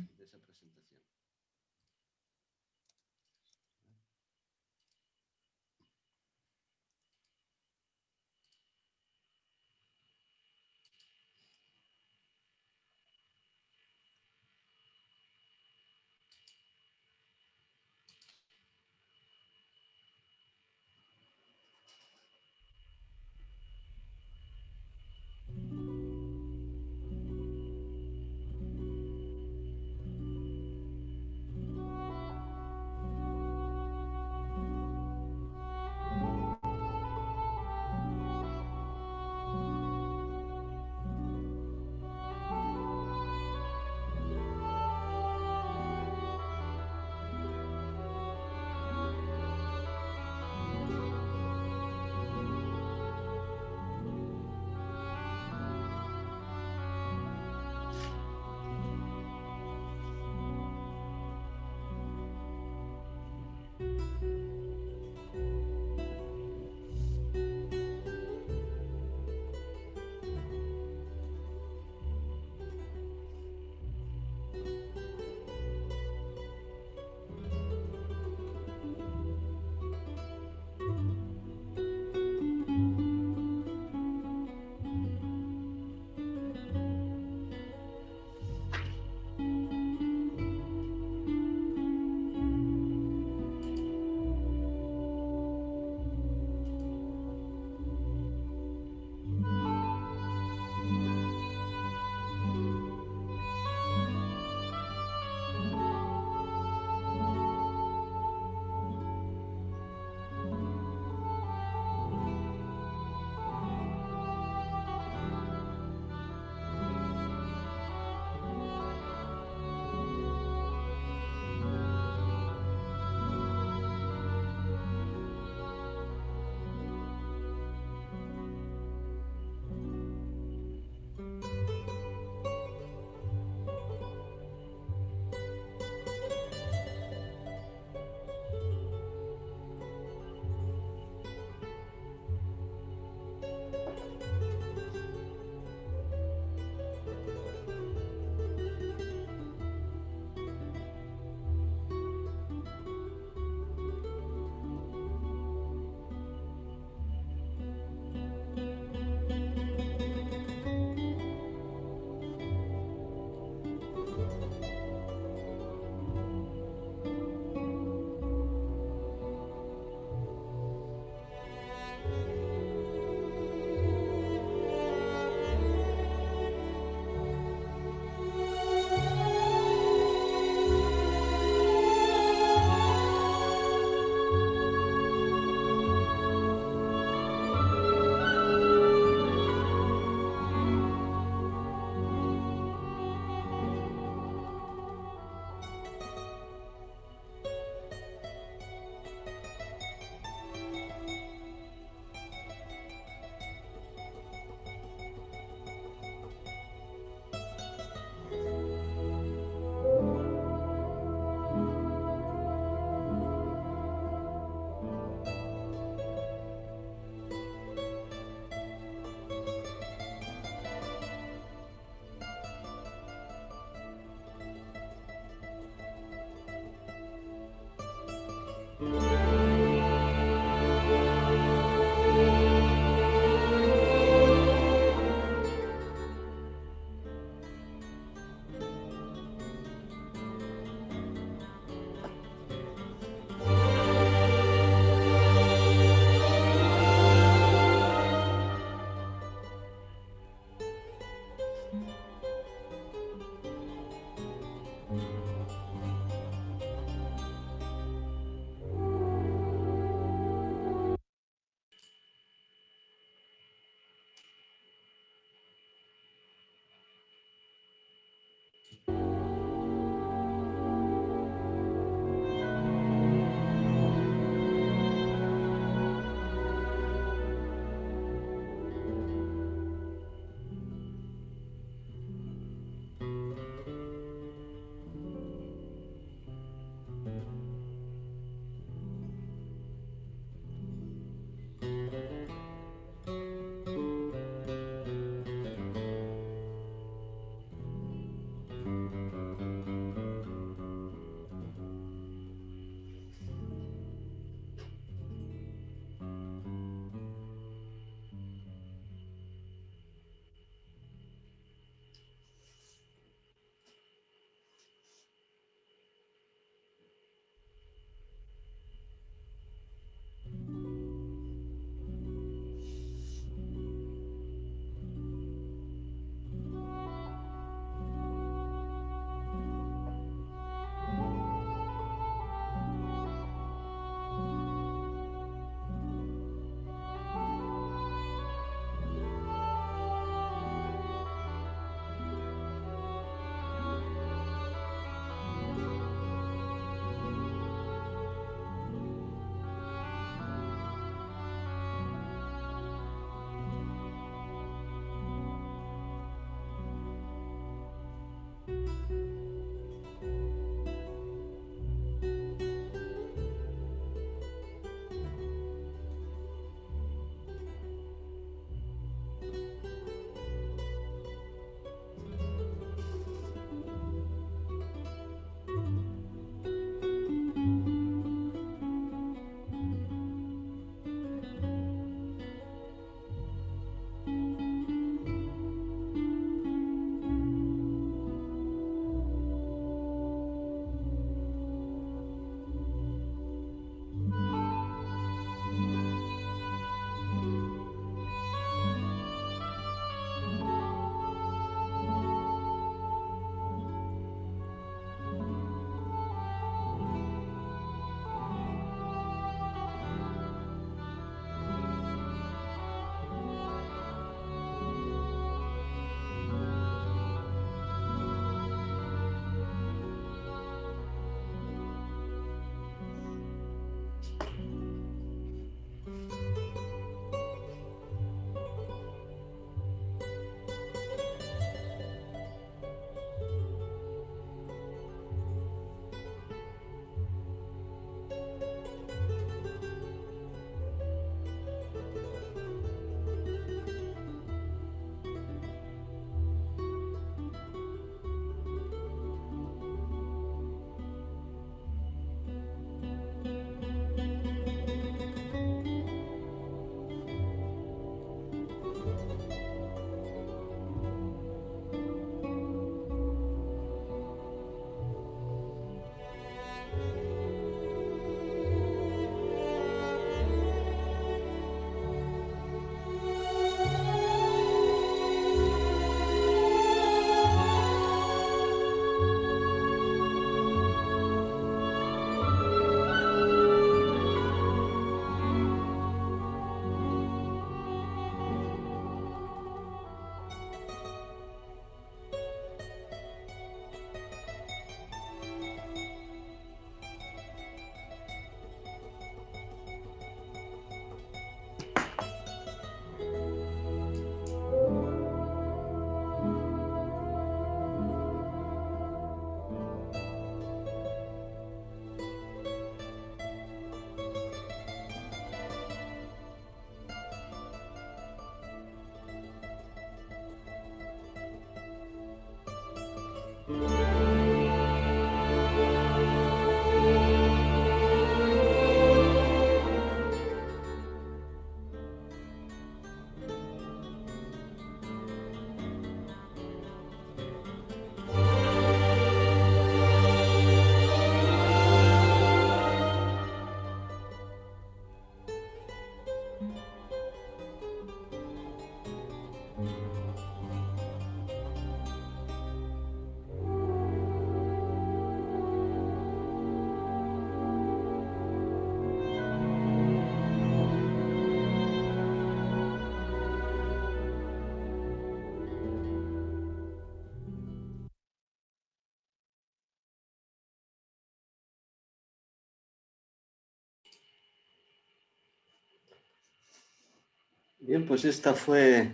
Bien, pues esta fue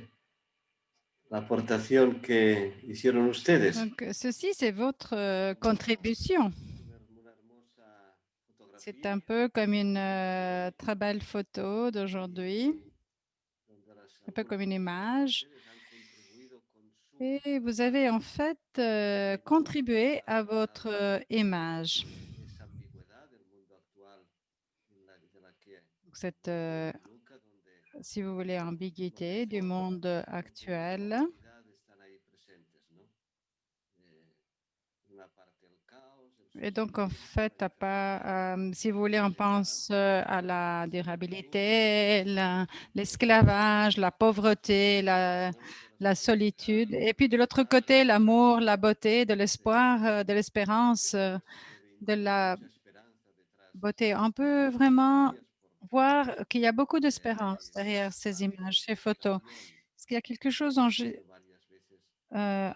la aportación que hicieron ustedes. Donc, ceci, c'est votre contribution. Una hermosa C'est fotografía un peu comme une très belle photo d'aujourd'hui, donde un peu comme algunos une de image. ustedes han contribuido con su Et vous avez en fait contribué à votre image. esa ambigüedad del mundo actual de la que Donc, cette, habla Piluca, donde si vous voulez, lo ambiguïté du mejor monde y la actuel. oscuridad están ahí presentes, ¿no? Una parte el caos, el Et donc, en sufrimiento, la fait, enfermedad, si vous la voulez, on soledad, pense à la la esclavitud, durabilité, y por otro lado, l'esclavage, la pauvreté, el amor de la la solidaridad, solitude. Et puis, de la l'autre paz, la côté, l'amour, esperanza, la beauté, de l'espoir, de l'espérance, de hay la mucha esperanza detrás beauté. On de peut estas vraiment fotografías porque voir qu'il y a beaucoup hay d'espérance derrière ha ces habido images, en ces photos. gestación, Parce qu'il y a quelque chose ha habido varias veces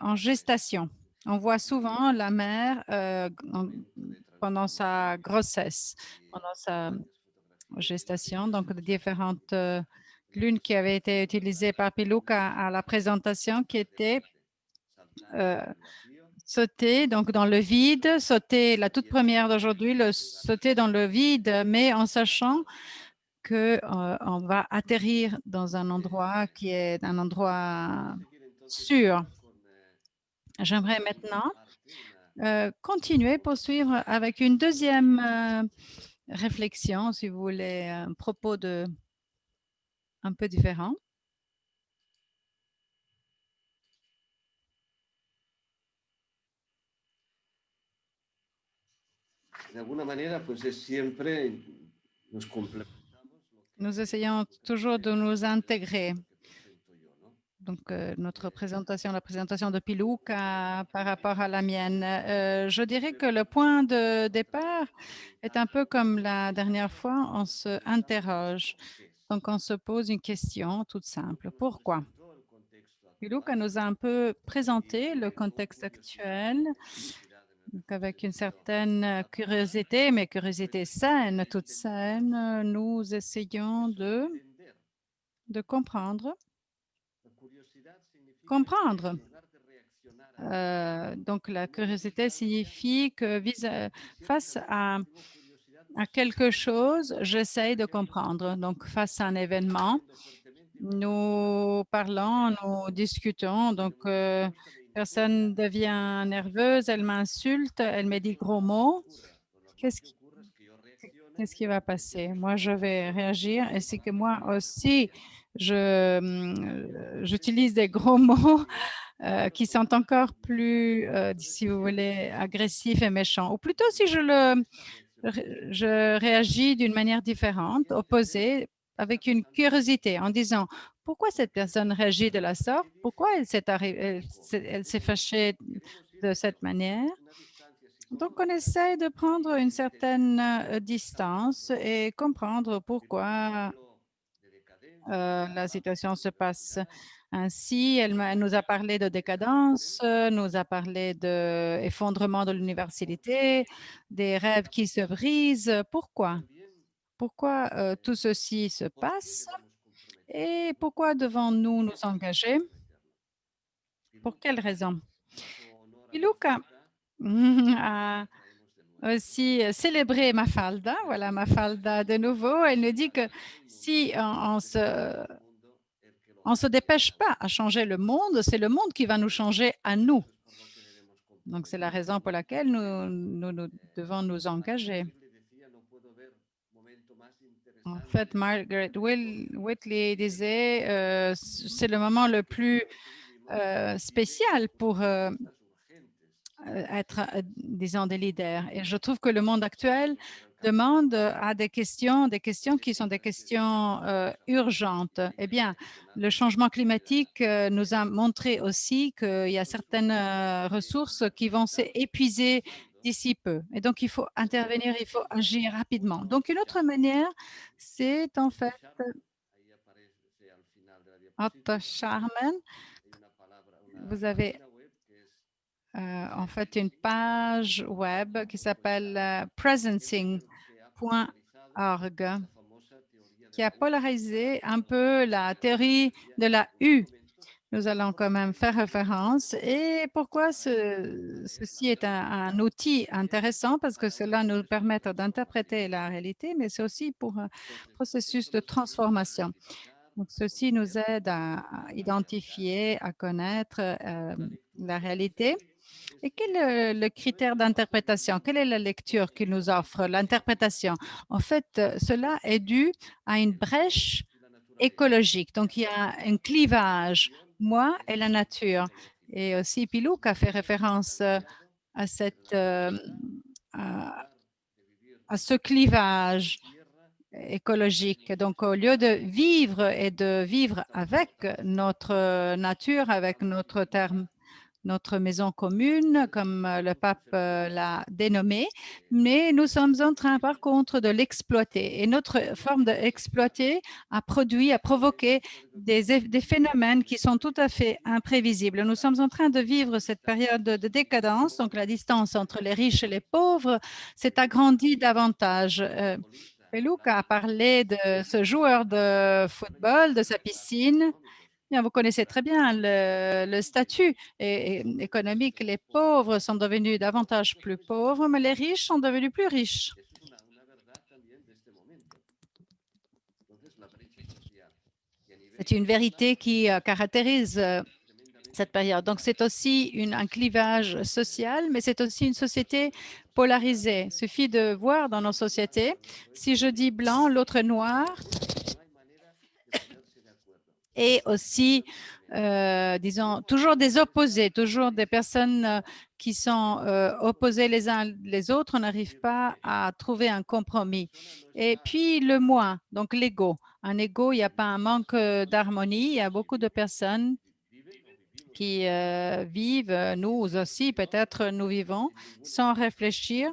en gestation. On voit souvent la mère un momento de pendant sa transformación grossesse, y pendant sa grandes fotografías y las he gestation, donc de escuchado différentes, en la l'une qui avait été presentación utilisée durante par Piluca algunas à la présentation, qui preguntas était debate, saltar euh, en el vacío, sauter donc dans le vide, sauter la toute sabiendo première que d'aujourd'hui, hay le un lugar sauter dans le seguro vide, mais en sachant para llegar. que on va atterrir dans un endroit Eh, qui est un Quería endroit seguir entonces sûr. ahora con J'aimerais una segunda maintenant parte, continuer, poursuivre avec une deuxième réflexion, si vous voulez, un propos un peu différent. de alguna manera, pues es siempre nos complementamos Nous essayons lo que toujours de presenta nous Pilar intégrer. con lo que presento yo, ¿no? Donc, notre Eh, présentation, la présentation de Una Piluca par fotografía rapport à la mienne. Je dirais que vemos le a la point persona de départ est un peu experimentando comme la dernière fois, on se preguntándonos interroge. por qué. Donc, on se pose une question toute simple. Piluca nos Pourquoi? presentó el contexto Piluca actual nous a un peu y présenté le que con contexte curiosidad actuel, y con honestidad en el donc mejor avec une sentido certaine natural, curiosité, mais curiosité pues saine, toute saine, intentamos nous essayons entender. de comprendre. La curiosidad significa Comprendre. que en lugar de reaccionar ante algo, Donc, la primero curiosité buscar signifie que siempre que face alguna vez tengo curiosidad, à pues quelque busco chose, j'essaye por de ejemplo, comprendre. Donc, face à un si estoy événement, discutiendo fuertemente y una persona nous parlons, nous discutons. Donc, me gusta, me personne intriga devient buscar nerveuse, elle m'insulte, elle me dit qué gros normal que mots. ocurra. Lo normal Qu'est-ce que qui, ocurra es que yo reaccione qu'est-ce qui va y ese passer? Moi, mismo je vais acto réagir, ainsi para que mí moi puede ser aussi, perjudicial. j'utilise des gros mots qui Primero sont encore buscar plus, entonces si vous qué voulez, reacción agressifs et méchants. Ou plutôt, y si esta reaccionación je réagis d'une manière différente, quería entender opposée, qué está avec une pasando en ese curiosité, en momento, disant pourquoi por cette qué personne réagit de la sorte, qué pourquoi dice elle y cómo. elle s'est fâchée Queremos ir de cette manière. una distancia. Si Donc, somos on essaye de prendre une certaine entender qué está distance pasando, et comprendre Piluca nos pourquoi habló de decadencia, la situation colapso, se passe universidad, ainsi. Elle nous a parlé de décadence, diferentes nous a parlé d'effondrement de por l'université, des qué rêves está qui se pasando brisent. y Pourquoi? también Pourquoi tout eh, ceci se por qué passe debemos comprometernos, et ¿no? pourquoi devons-nous ¿Por nous qué tenemos que engager? comprometernos? Pour quelle Piluca raison? hizo honor a mi Piluca falda y a la traemos de nuevo, ¿no? aussi célébrer Mafalda. Voilà, Mafalda de nouveau. Elle nous dit que Es el mundo, si es el mundo el que lo on se cambia dépêche pas à realmente. changer le monde, c'est le monde qui va nous changer à nous. Eso es por lo que debemos Donc, c'est la raison comprometernos. pour laquelle nous devons nous Margaret engager. Whitley decía, no puedo ver momento más En interesante fait, Margaret en la historia Whitley que el de disait, hoy, c'est le moment le porque plus ahora que vivimos requiere spécial pour respuestas urgentes être, disons, des leaders. Et je y trouve que le monde actuel ocurre el cambio demande climático, à des questions qui sont des necesita ser questions capaces de saber urgentes. que hay Eh que bien, reaccionar le changement ante la climatique nous a montré situación. aussi qu'il y a Eso es lo certaines que ressources qui vont interpretamos que está s'épuiser pasando d'ici peu. Et donc, il faut como intervenir, il faut agir rapidement. Donc, une autre Shaman. manière, c'est en fait Shaman, ahí aparece al final de la Otto diapositiva, Scharmen. hay una palabra, Vous una avez página web que es en fait une Presencing, page web qui como s'appelle Shaman. Él es presencing.org. el que ha popularizado esa famosa teoría qui a polarisé un peu la théorie de la U. Nous allons quand même faire référence. Et pourquoi ceci est un outil intéressant? Parce que cela nous permet d'interpréter la réalité, mais c'est aussi pour un processus de transformation. Donc, ceci nous aide à identifier, à connaître la réalité. Et quel est le critère d'interprétation? Quelle est la lecture qu'il nous offre, l'interprétation? En fait, cela est dû à une brèche écologique. Donc, il y a un clivage, moi et la nature. Et aussi, Pilouk a fait référence à, à, à ce clivage écologique. Donc, au lieu de vivre et de vivre avec notre nature, avec notre terme, notre maison commune, comme le pape l'a dénommé, mais nous sommes en train, par contre, de l'exploiter. Et notre forme d'exploiter a produit, a provoqué des phénomènes qui sont tout à fait imprévisibles. Nous sommes en train de vivre cette période de décadence, donc la distance entre les riches et les pauvres s'est agrandie davantage. Pelouk a parlé de ce joueur de football, de sa piscine. Bien, vous connaissez très bien le statut économique. Les pauvres sont devenus davantage plus pauvres, mais les riches sont devenus plus riches. C'est une vérité qui caractérise cette période. Donc, c'est aussi un clivage social, mais c'est aussi une société polarisée. Il suffit de voir dans nos sociétés, si je dis blanc, l'autre noir, et aussi, disons, toujours des opposés, toujours des personnes qui sont opposées les uns les autres, on n'arrive pas à trouver un compromis. Et puis le moi, donc l'ego. Un ego, il n'y a pas un manque d'harmonie, il y a beaucoup de personnes qui vivent, nous aussi, peut-être nous vivons, sans réfléchir,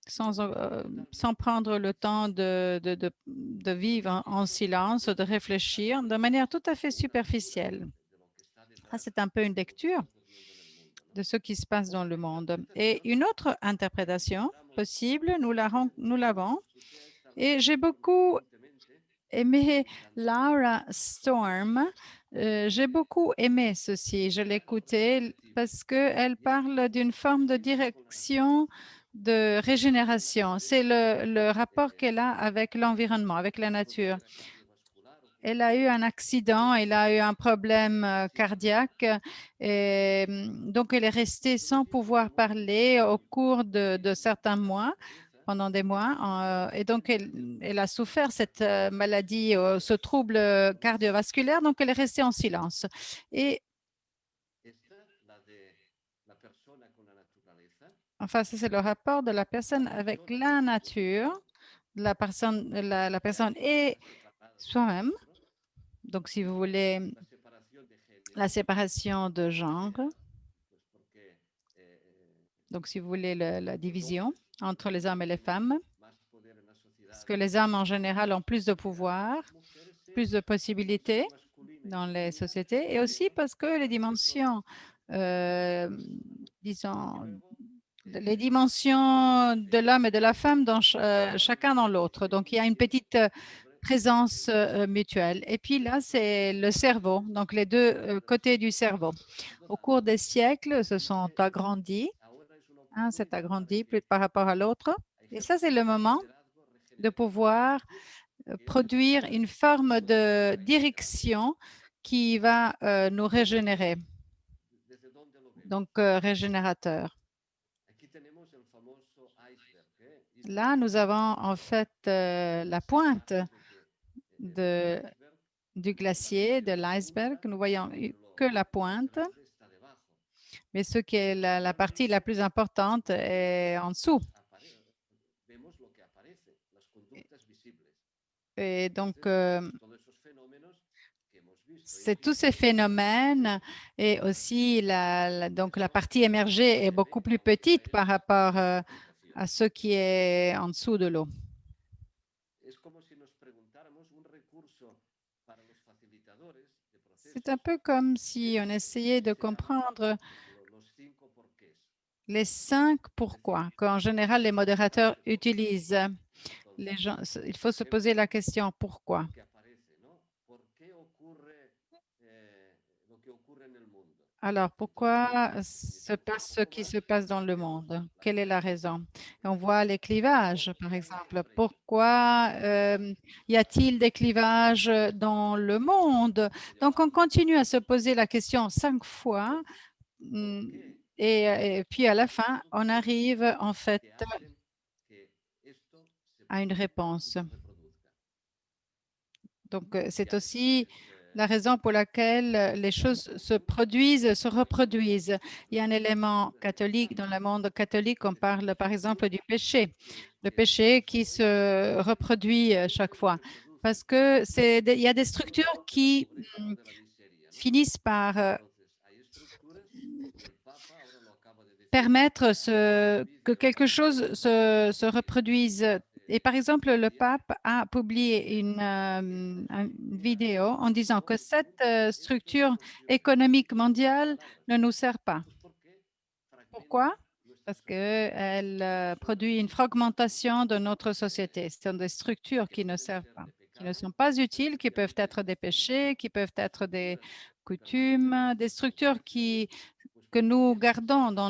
sans prendre le temps de vivre en silence, de réfléchir de manière tout à fait superficielle. Ça, c'est un peu une lecture de ce qui se passe dans le monde. Et une autre interprétation possible, nous l'avons, et j'ai beaucoup aimé Laura Storm. J'ai beaucoup aimé ceci. Je l'écoutais parce qu'elle parle d'une forme de direction de régénération. C'est le rapport qu'elle a avec l'environnement, avec la nature. Elle a eu un accident, elle a eu un problème cardiaque et donc elle est restée sans pouvoir parler au cours de certains mois, pendant des mois. Et donc, elle a souffert cette maladie, ce trouble cardiovasculaire, donc elle est restée en silence. Et enfin, ça, c'est le rapport de la personne avec la nature, la personne et soi-même. Donc, si vous voulez, la séparation de genre, donc si vous voulez la division entre les hommes et les femmes, parce que les hommes en général ont plus de pouvoir, plus de possibilités dans les sociétés, et aussi parce que les dimensions, disons, les dimensions de l'homme et de la femme, dans chacun dans l'autre. Donc, il y a une petite présence mutuelle. Et puis là, c'est le cerveau, donc les deux côtés du cerveau. Au cours des siècles, se sont agrandis. Un s'est agrandi plus par rapport à l'autre. Et ça, c'est le moment de pouvoir produire une forme de direction qui va nous régénérer, donc régénérateur. Là, nous avons en fait la pointe du glacier, de l'iceberg. Nous voyons que la pointe, mais ce qui est la partie la plus importante est en dessous. Et donc, c'est tous ces phénomènes et aussi donc la partie émergée est beaucoup plus petite par rapport à ce qui est en dessous de l'eau. C'est un peu comme si on essayait de comprendre les 5 pourquoi qu'en général les modérateurs utilisent. les gens, il faut se poser la question pourquoi. Alors, pourquoi se passe ce qui se passe dans le monde? Quelle est la raison? Et on voit les clivages, par exemple. Pourquoi y a-t-il des clivages dans le monde? Donc, on continue à se poser la question 5 fois mm, et puis à la fin, on arrive en fait à une réponse. Donc, c'est aussi la raison pour laquelle les choses se produisent, se reproduisent. Il y a un élément catholique, dans le monde catholique, on parle par exemple du péché, le péché qui se reproduit chaque fois. Parce que il y a des structures qui finissent par permettre que quelque chose se reproduise. Et par exemple, le pape a publié une vidéo en disant que cette structure économique mondiale ne nous sert pas. Pourquoi? Parce qu'elle produit une fragmentation de notre société. Ce sont des structures qui ne servent pas, qui ne sont pas utiles, qui peuvent être des péchés, qui peuvent être des coutumes, des structures que nous gardons dans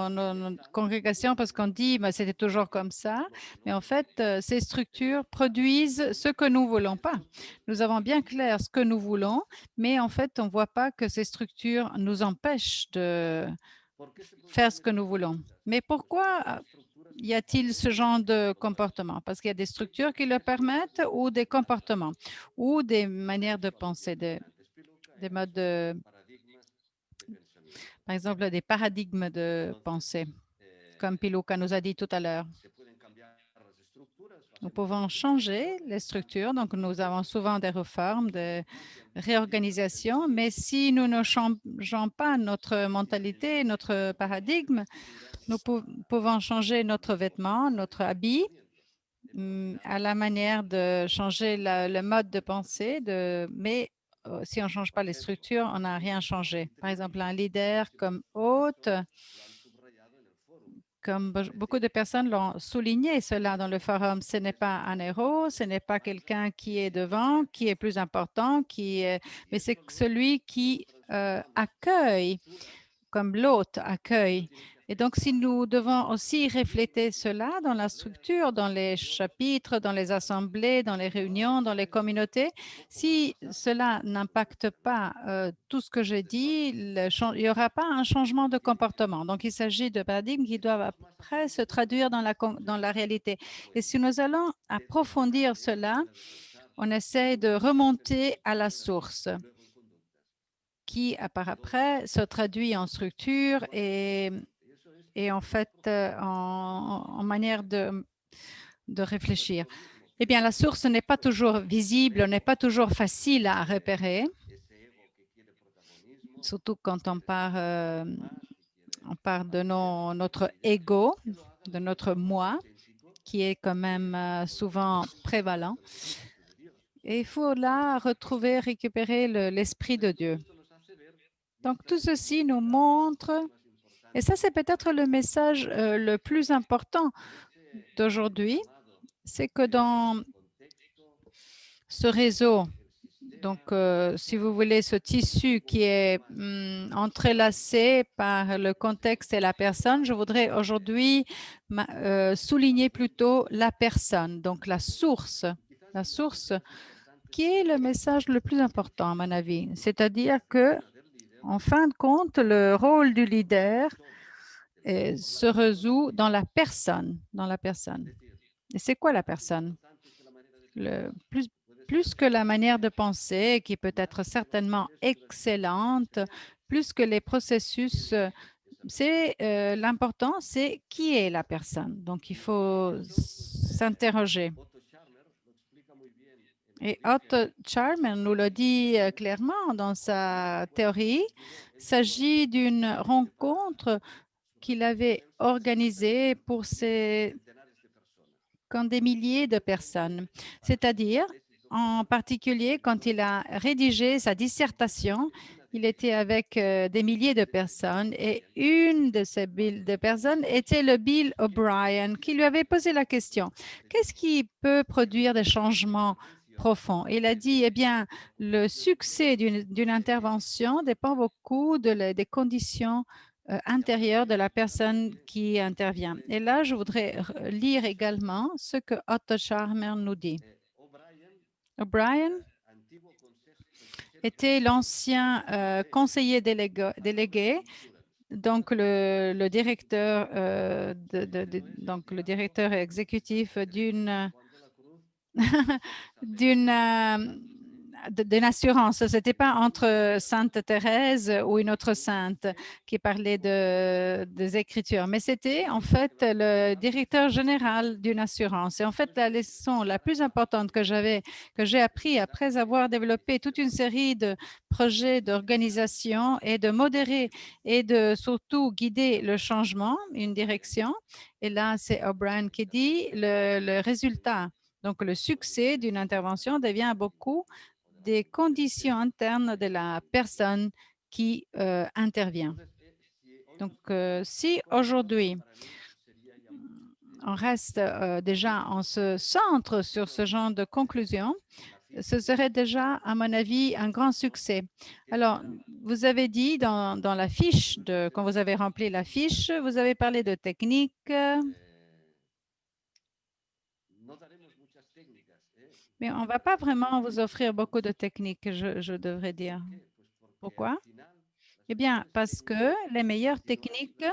nos congrégations parce qu'on dit que c'était toujours comme ça. Mais en fait, ces structures produisent ce que nous ne voulons pas. Nous avons bien clair ce que nous voulons, mais en fait, on ne voit pas que ces structures nous empêchent de faire ce que nous voulons. Mais pourquoi y a-t-il ce genre de comportement? Parce qu'il y a des structures qui le permettent ou des comportements ou des manières de penser, des modes de, par exemple, des paradigmes de pensée, comme Piluca nous a dit tout à l'heure. Nous pouvons changer les structures, donc nous avons souvent des réformes, des réorganisations, mais si nous ne changeons pas notre mentalité, notre paradigme, nous pouvons changer notre vêtement, notre habit, à la manière de changer le mode de pensée, mais si on ne change pas les structures, on n'a rien changé. Par exemple, un leader comme hôte, comme beaucoup de personnes l'ont souligné cela dans le forum, ce n'est pas un héros, ce n'est pas quelqu'un qui est devant, qui est plus important, mais c'est celui qui accueille, comme l'hôte accueille. Et donc, si nous devons aussi refléter cela dans la structure, dans les chapitres, dans les assemblées, dans les réunions, dans les communautés, si cela n'impacte pas tout ce que j'ai dit, il n'y aura pas un changement de comportement. Donc, il s'agit de paradigmes qui doivent après se traduire dans la réalité. Et si nous allons approfondir cela, on essaie de remonter à la source qui, par après, se traduit en structure et en fait en manière de réfléchir. Eh bien, la source n'est pas toujours visible, n'est pas toujours facile à repérer, surtout quand on part de notre ego, de notre moi, qui est quand même souvent prévalent. Et il faut là retrouver, récupérer l'esprit de Dieu. Donc, tout ceci nous montre, et ça, c'est peut-être le message le plus important d'aujourd'hui, c'est que dans ce réseau, donc si vous voulez, ce tissu qui est entrelacé par le contexte et la personne, je voudrais aujourd'hui souligner plutôt la personne, donc la source qui est le message le plus important à mon avis. C'est-à-dire que, en fin de compte, le rôle du leader se résout dans la personne, Et c'est quoi la personne? Plus que la manière de penser, qui peut être certainement excellente, plus que les processus, l'important, c'est qui est la personne. Donc, il faut s'interroger. Et Otto Scharmer nous le dit clairement dans sa théorie. Il s'agit d'une rencontre qu'il avait organisée pour quand des milliers de personnes, c'est-à-dire en particulier quand il a rédigé sa dissertation, Il était avec des milliers de personnes et une de ces personnes était le Bill O'Brien qui lui avait posé la question, qu'est-ce qui peut produire des changements profonds? Il a dit, eh bien, le succès d'une intervention dépend beaucoup des conditions intérieures de la personne qui intervient. Et là, je voudrais lire également ce que Otto Scharmer nous dit. O'Brien était l'ancien conseiller délégué, donc le directeur, donc le directeur exécutif d'une d'une assurance. Ce n'était pas entre Sainte Thérèse ou une autre sainte qui parlait des Écritures, mais c'était en fait le directeur général d'une assurance. Et en fait, la leçon la plus importante que j'ai appris après avoir développé toute une série de projets d'organisation et de modérer et de surtout guider le changement, une direction. Et là, c'est O'Brien qui dit le résultat. Donc, le succès d'une intervention devient beaucoup des conditions internes de la personne qui intervient. Donc, si aujourd'hui, on reste déjà, on se centre sur ce genre de conclusion, ce serait déjà, à mon avis, un grand succès. Alors, vous avez dit dans la fiche, quand vous avez rempli la fiche, vous avez parlé de techniques, mais on ne va pas vraiment vous offrir beaucoup de techniques, je devrais dire. Pourquoi? Eh bien, parce que les meilleures techniques,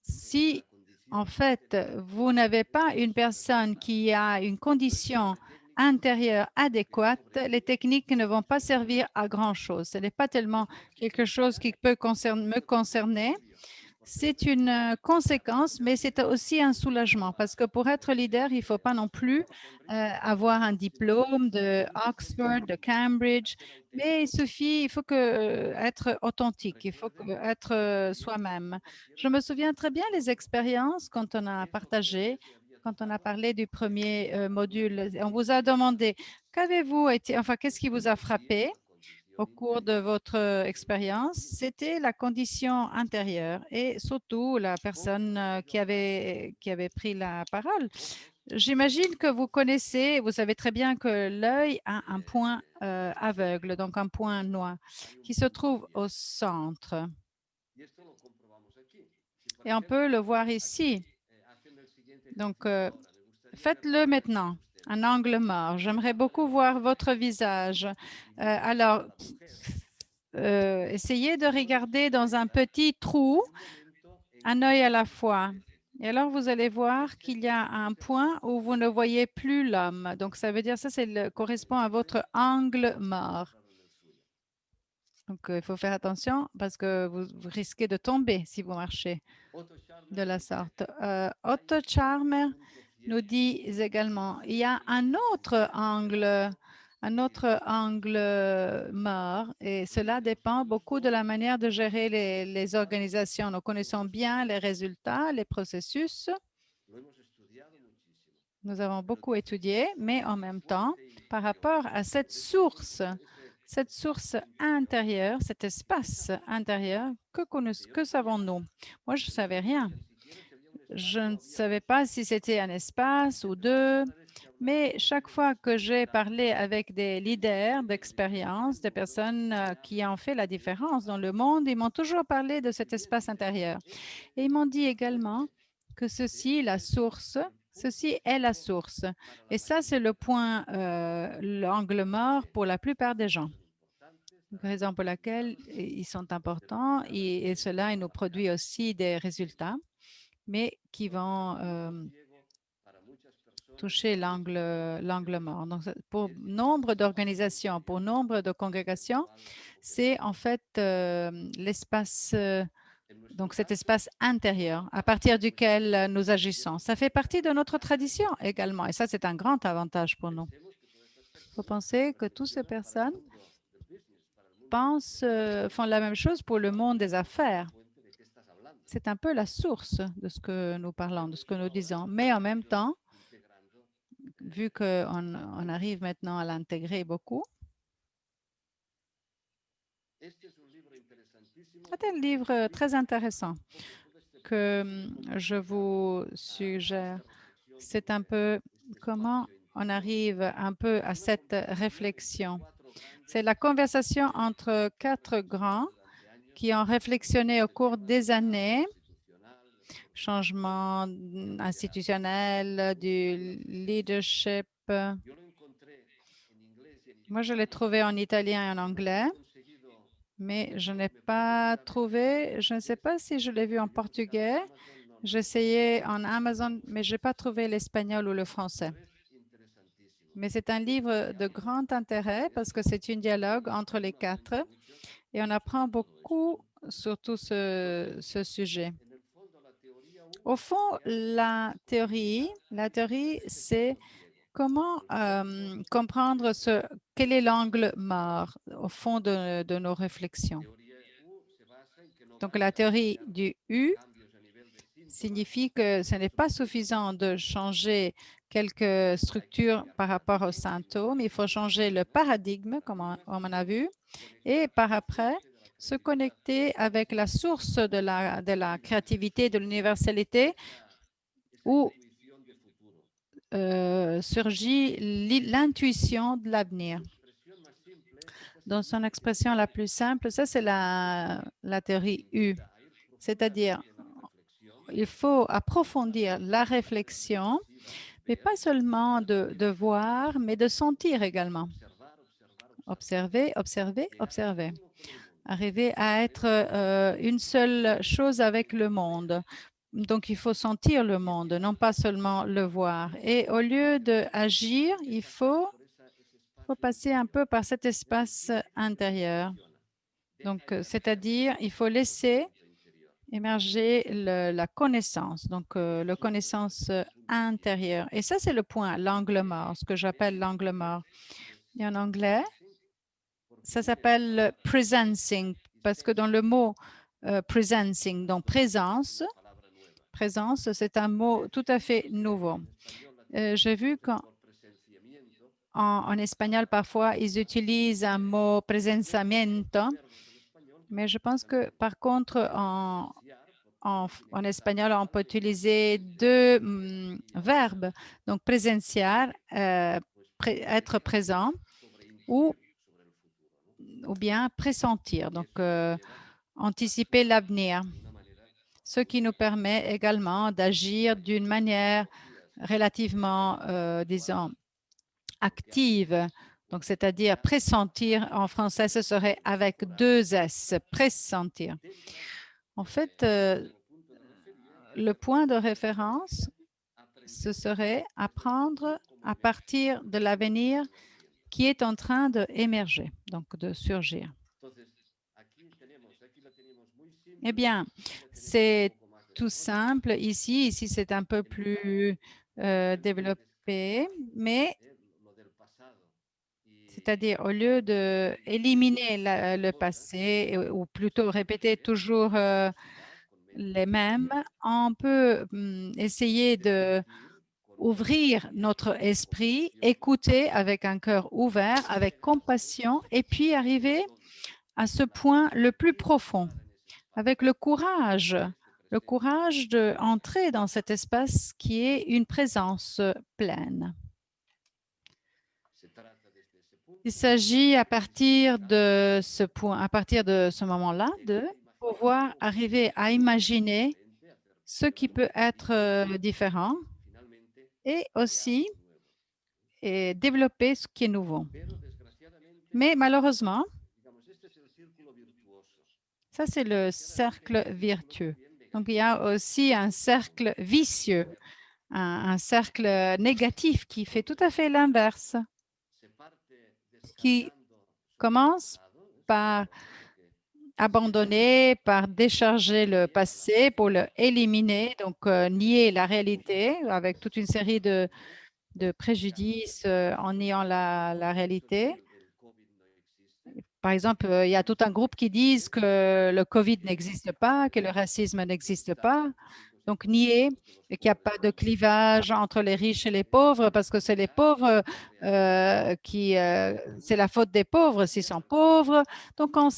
si en fait vous n'avez pas une personne qui a une condition intérieure adéquate, les techniques ne vont pas servir à grand-chose. Ce n'est pas tellement quelque chose qui peut me concerner. C'est une conséquence, mais c'est aussi un soulagement parce que pour être leader, il ne faut pas non plus avoir un diplôme de Oxford, de Cambridge, mais il faut être authentique, il faut être soi-même. Je me souviens très bien les expériences quand on a partagé, quand on a parlé du premier module. On vous a demandé, qu'avez-vous été, enfin, qu'est-ce qui vous a frappé au cours de votre expérience, c'était la condition intérieure et surtout la personne qui avait pris la parole. J'imagine que vous connaissez, vous savez très bien que l'œil a un point aveugle, donc un point noir, qui se trouve au centre. Et on peut le voir ici. Donc, faites-le maintenant, un angle mort. J'aimerais beaucoup voir votre visage. Alors, essayez de regarder dans un petit trou, un œil à la fois. Et alors, vous allez voir qu'il y a un point où vous ne voyez plus l'homme. Donc, ça veut dire ça, correspond à votre angle mort. Donc, il faut faire attention parce que vous risquez de tomber si vous marchez de la sorte. Otto Charmer nous dit également, il y a un autre angle mort et cela dépend beaucoup de la manière de gérer les organisations. Nous connaissons bien les résultats, les processus. Nous avons beaucoup étudié, mais en même temps, par rapport à cette source intérieure, cet espace intérieur, que savons-nous? Moi, je ne savais rien. Je ne savais pas si c'était un espace ou deux, mais chaque fois que j'ai parlé avec des leaders d'expérience, des personnes qui ont fait la différence dans le monde, ils m'ont toujours parlé de cet espace intérieur. Et ils m'ont dit également que ceci est la source. Et ça, c'est le point, l'angle mort pour la plupart des gens. Raison pour laquelle ils sont importants et cela il nous produit aussi des résultats, mais qui vont toucher l'angle mort. Donc, pour nombre d'organisations, pour nombre de congrégations, c'est en fait l'espace, donc cet espace intérieur à partir duquel nous agissons. Ça fait partie de notre tradition également et ça, c'est un grand avantage pour nous. Il faut penser que toutes ces personnes font la même chose pour le monde des affaires. C'est un peu la source de ce que nous parlons, de ce que nous disons. Mais en même temps, vu qu'on arrive maintenant à l'intégrer beaucoup, C'est un livre très intéressant que je vous suggère. C'est un peu comment on arrive un peu à cette réflexion. C'est la conversation entre quatre grands qui ont réflexionné au cours des années, changement institutionnel, du leadership. Moi, je l'ai trouvé en italien et en anglais, mais je n'ai pas trouvé, je ne sais pas si je l'ai vu en portugais. J'ai essayé en Amazon, mais je n'ai pas trouvé l'espagnol ou le français. Mais c'est un livre de grand intérêt parce que c'est un dialogue entre les quatre et on apprend beaucoup sur tout ce sujet. Au fond, la théorie, c'est comment comprendre quel est l'angle mort au fond de nos réflexions. Donc, la théorie du U signifie que ce n'est pas suffisant de changer quelques structures par rapport aux symptômes. Il faut changer le paradigme, comme on a vu, et par après, se connecter avec la source de la créativité, de l'universalité, où surgit l'intuition de l'avenir. Dans son expression la plus simple, ça c'est la théorie U, c'est-à-dire il faut approfondir la réflexion, mais pas seulement de voir, mais de sentir également. Observer, observer, observer. Arriver à être une seule chose avec le monde. Donc, il faut sentir le monde, non pas seulement le voir. Et au lieu d'agir, il faut passer un peu par cet espace intérieur. Donc, c'est-à-dire, il faut laisser émerger la connaissance, donc la connaissance intérieure. Et ça, c'est le point, l'angle mort, ce que j'appelle l'angle mort. Et en anglais, ça s'appelle presencing, parce que dans le mot presencing, donc présence, c'est un mot tout à fait nouveau. J'ai vu qu'en espagnol, parfois, ils utilisent un mot presenciamiento, mais je pense que par contre, en espagnol, on peut utiliser deux verbes, donc presenciar, être présent, ou bien pressentir, donc anticiper l'avenir, ce qui nous permet également d'agir d'une manière relativement, disons, active. Donc, c'est-à-dire pressentir, en français, ce serait avec deux S, pressentir. En fait, le point de référence, ce serait apprendre à partir de l'avenir qui est en train d'émerger, donc de surgir. Eh bien, c'est tout simple ici. Ici, c'est un peu plus développé, mais c'est-à-dire au lieu d'éliminer le passé, ou plutôt répéter toujours les mêmes, on peut essayer d'ouvrir notre esprit, écouter avec un cœur ouvert, avec compassion, et puis arriver à ce point le plus profond, avec le courage d'entrer dans cet espace qui est une présence pleine. Il s'agit à partir de ce point, à partir de ce moment-là, de pouvoir arriver à imaginer ce qui peut être différent et aussi développer ce qui est nouveau. Mais malheureusement, ça c'est le cercle vertueux. Donc il y a aussi un cercle vicieux, un cercle négatif qui fait tout à fait l'inverse, qui commence par abandonner, par décharger le passé pour le éliminer, donc nier la réalité avec toute une série de préjudices en niant la réalité. Par exemple, il y a tout un groupe qui disent que le Covid n'existe pas, que le racisme n'existe pas. Donc, nier qu'il n'y a pas de clivage entre les riches et les pauvres, parce que c'est les pauvres c'est la faute des pauvres s'ils sont pauvres. Donc, on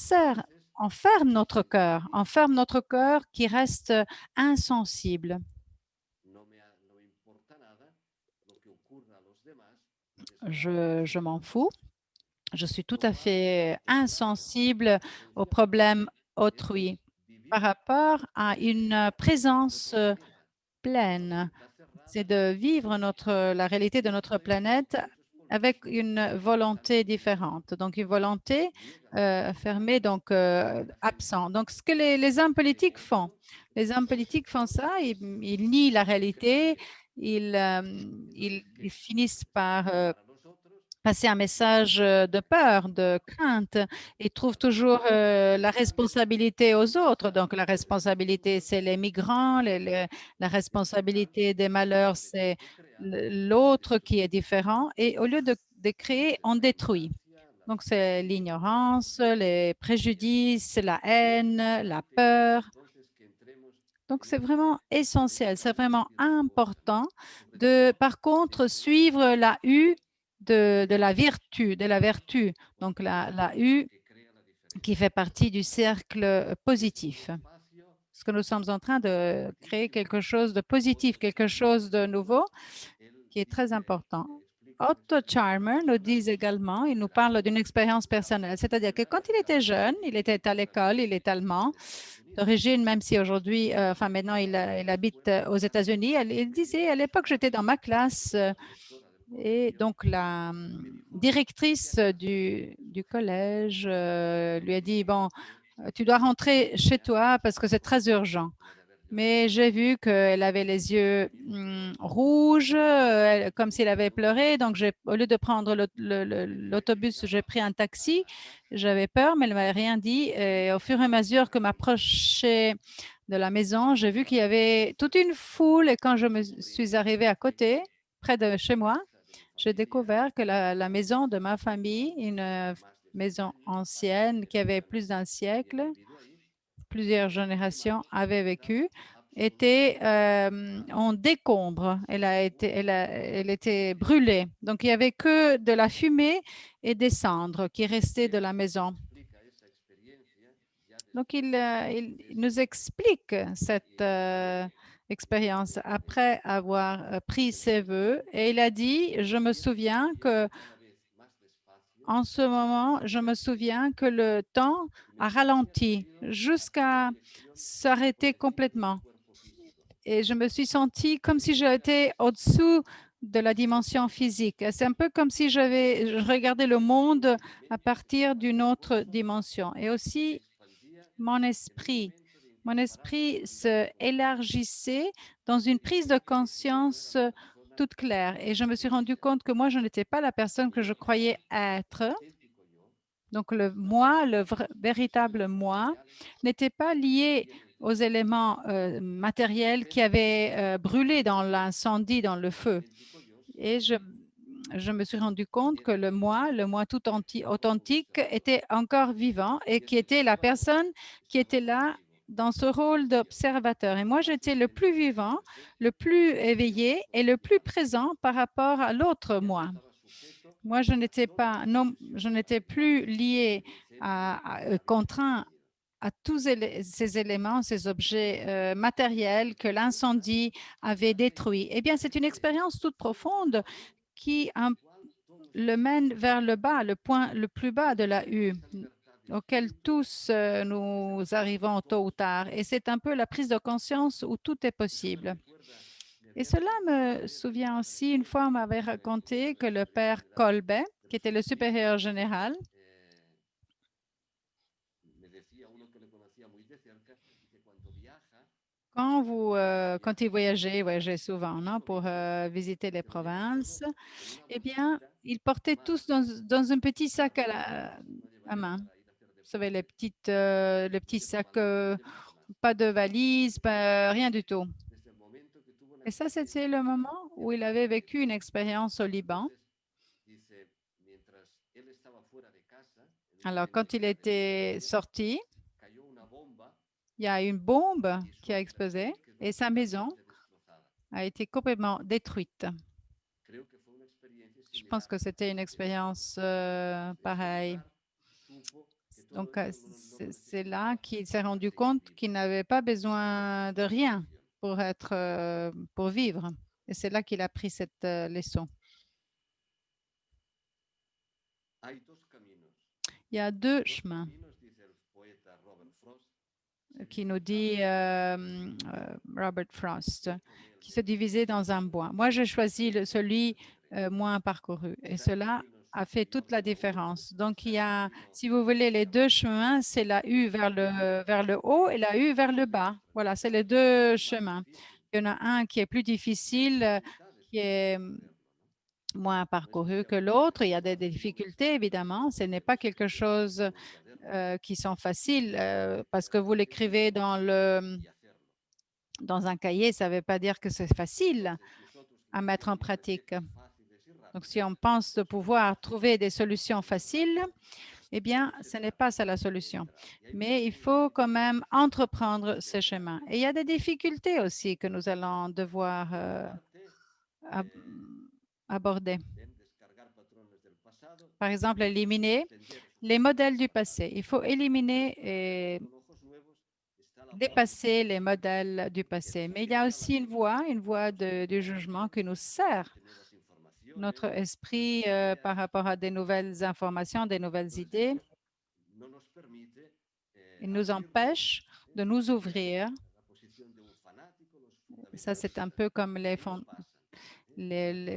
ferme notre cœur qui reste insensible. Je m'en fous. Je suis tout à fait insensible aux problèmes autrui par rapport à une présence pleine. C'est de vivre la réalité de notre planète avec une volonté différente. Donc, une volonté fermée, donc absent. Donc, ce que les hommes politiques font, les hommes politiques font ça, ils nient la réalité, ils finissent par passer un message de peur, de crainte. Ils trouvent toujours la responsabilité aux autres. Donc, la responsabilité, c'est les migrants. La responsabilité des malheurs, c'est l'autre qui est différent. Et au lieu de créer, on détruit. Donc, c'est l'ignorance, les préjudices, la haine, la peur. Donc, c'est vraiment essentiel, c'est vraiment important de, par contre, suivre la U de la vertu. Donc, la U qui fait partie du cercle positif. Parce que nous sommes en train de créer quelque chose de positif, quelque chose de nouveau qui est très important. Otto Charmer nous dit également, il nous parle d'une expérience personnelle, c'est-à-dire que quand il était jeune, il était à l'école, il est allemand d'origine, même si aujourd'hui, enfin maintenant il habite aux États-Unis. Il disait, à l'époque, j'étais dans ma classe et donc la directrice du collège lui a dit, bon, tu dois rentrer chez toi parce que c'est très urgent. Mais j'ai vu qu'elle avait les yeux rouges, comme s'il avait pleuré. Donc, au lieu de prendre l'autobus, j'ai pris un taxi. J'avais peur, mais elle ne m'avait rien dit. Et au fur et à mesure que m'approchais de la maison, j'ai vu qu'il y avait toute une foule. Et quand je me suis arrivée à côté, près de chez moi, j'ai découvert que la maison de ma famille, une maison ancienne qui avait plus d'un siècle, plusieurs générations avaient vécu, était en décombre. Elle était brûlée. Donc, il n'y avait que de la fumée et des cendres qui restaient de la maison. Donc, il nous explique cette expérience après avoir pris ses voeux. Et il a dit, je me souviens que en ce moment, je me souviens que le temps a ralenti jusqu'à s'arrêter complètement. Et je me suis sentie comme si j'étais au-dessous de la dimension physique. C'est un peu comme si je regardais le monde à partir d'une autre dimension. Et aussi, mon esprit. Mon esprit se élargissait dans une prise de conscience toute claire. Et je me suis rendu compte que moi, je n'étais pas la personne que je croyais être. Donc, le moi, véritable moi, n'était pas lié aux éléments matériels qui avaient brûlé dans l'incendie, dans le feu. Et je me suis rendu compte que le moi tout authentique, était encore vivant et qui était la personne qui était là dans ce rôle d'observateur. Et moi, j'étais le plus vivant, le plus éveillé et le plus présent par rapport à l'autre moi. Moi, je n'étais pas, non, je n'étais plus lié contraint à tous ces éléments, ces objets matériels que l'incendie avait détruits. Eh bien, c'est une expérience toute profonde qui le mène vers le bas, le point le plus bas de la U, auquel tous nous arrivons tôt ou tard. Et c'est un peu la prise de conscience où tout est possible. Et cela me souvient aussi, une fois, on m'avait raconté que le père Kolbe, qui était le supérieur général, quand il voyageait souvent, non, pour visiter les provinces, eh bien, ils portaient tous dans un petit sac à main. Vous savez, les petits sacs, pas de valise, rien du tout. Et ça, c'était le moment où il avait vécu une expérience au Liban. Alors, quand il était sorti, il y a une bombe qui a explosé et sa maison a été complètement détruite. Je pense que c'était une expérience pareille. Donc, c'est là qu'il s'est rendu compte qu'il n'avait pas besoin de rien pour vivre. Et c'est là qu'il a pris cette leçon. Il y a deux chemins qui nous dit Robert Frost, qui se divisaient dans un bois. Moi, j'ai choisi celui moins parcouru et cela a fait toute la différence. Donc, il y a, si vous voulez, les deux chemins, c'est la U vers le haut et la U vers le bas. Voilà, c'est les deux chemins. Il y en a un qui est plus difficile, qui est moins parcouru que l'autre. Il y a des difficultés, évidemment. Ce n'est pas quelque chose qui sont faciles parce que vous l'écrivez dans un cahier, ça ne veut pas dire que c'est facile à mettre en pratique. Donc, si on pense de pouvoir trouver des solutions faciles, eh bien, ce n'est pas ça la solution. Mais il faut quand même entreprendre ce chemin. Et il y a des difficultés aussi que nous allons devoir aborder. Par exemple, éliminer les modèles du passé. Il faut éliminer et dépasser les modèles du passé. Mais il y a aussi une voie du jugement qui nous sert notre esprit par rapport à des nouvelles informations, des nouvelles idées. Il nous empêche de nous ouvrir. Ça, c'est un peu comme les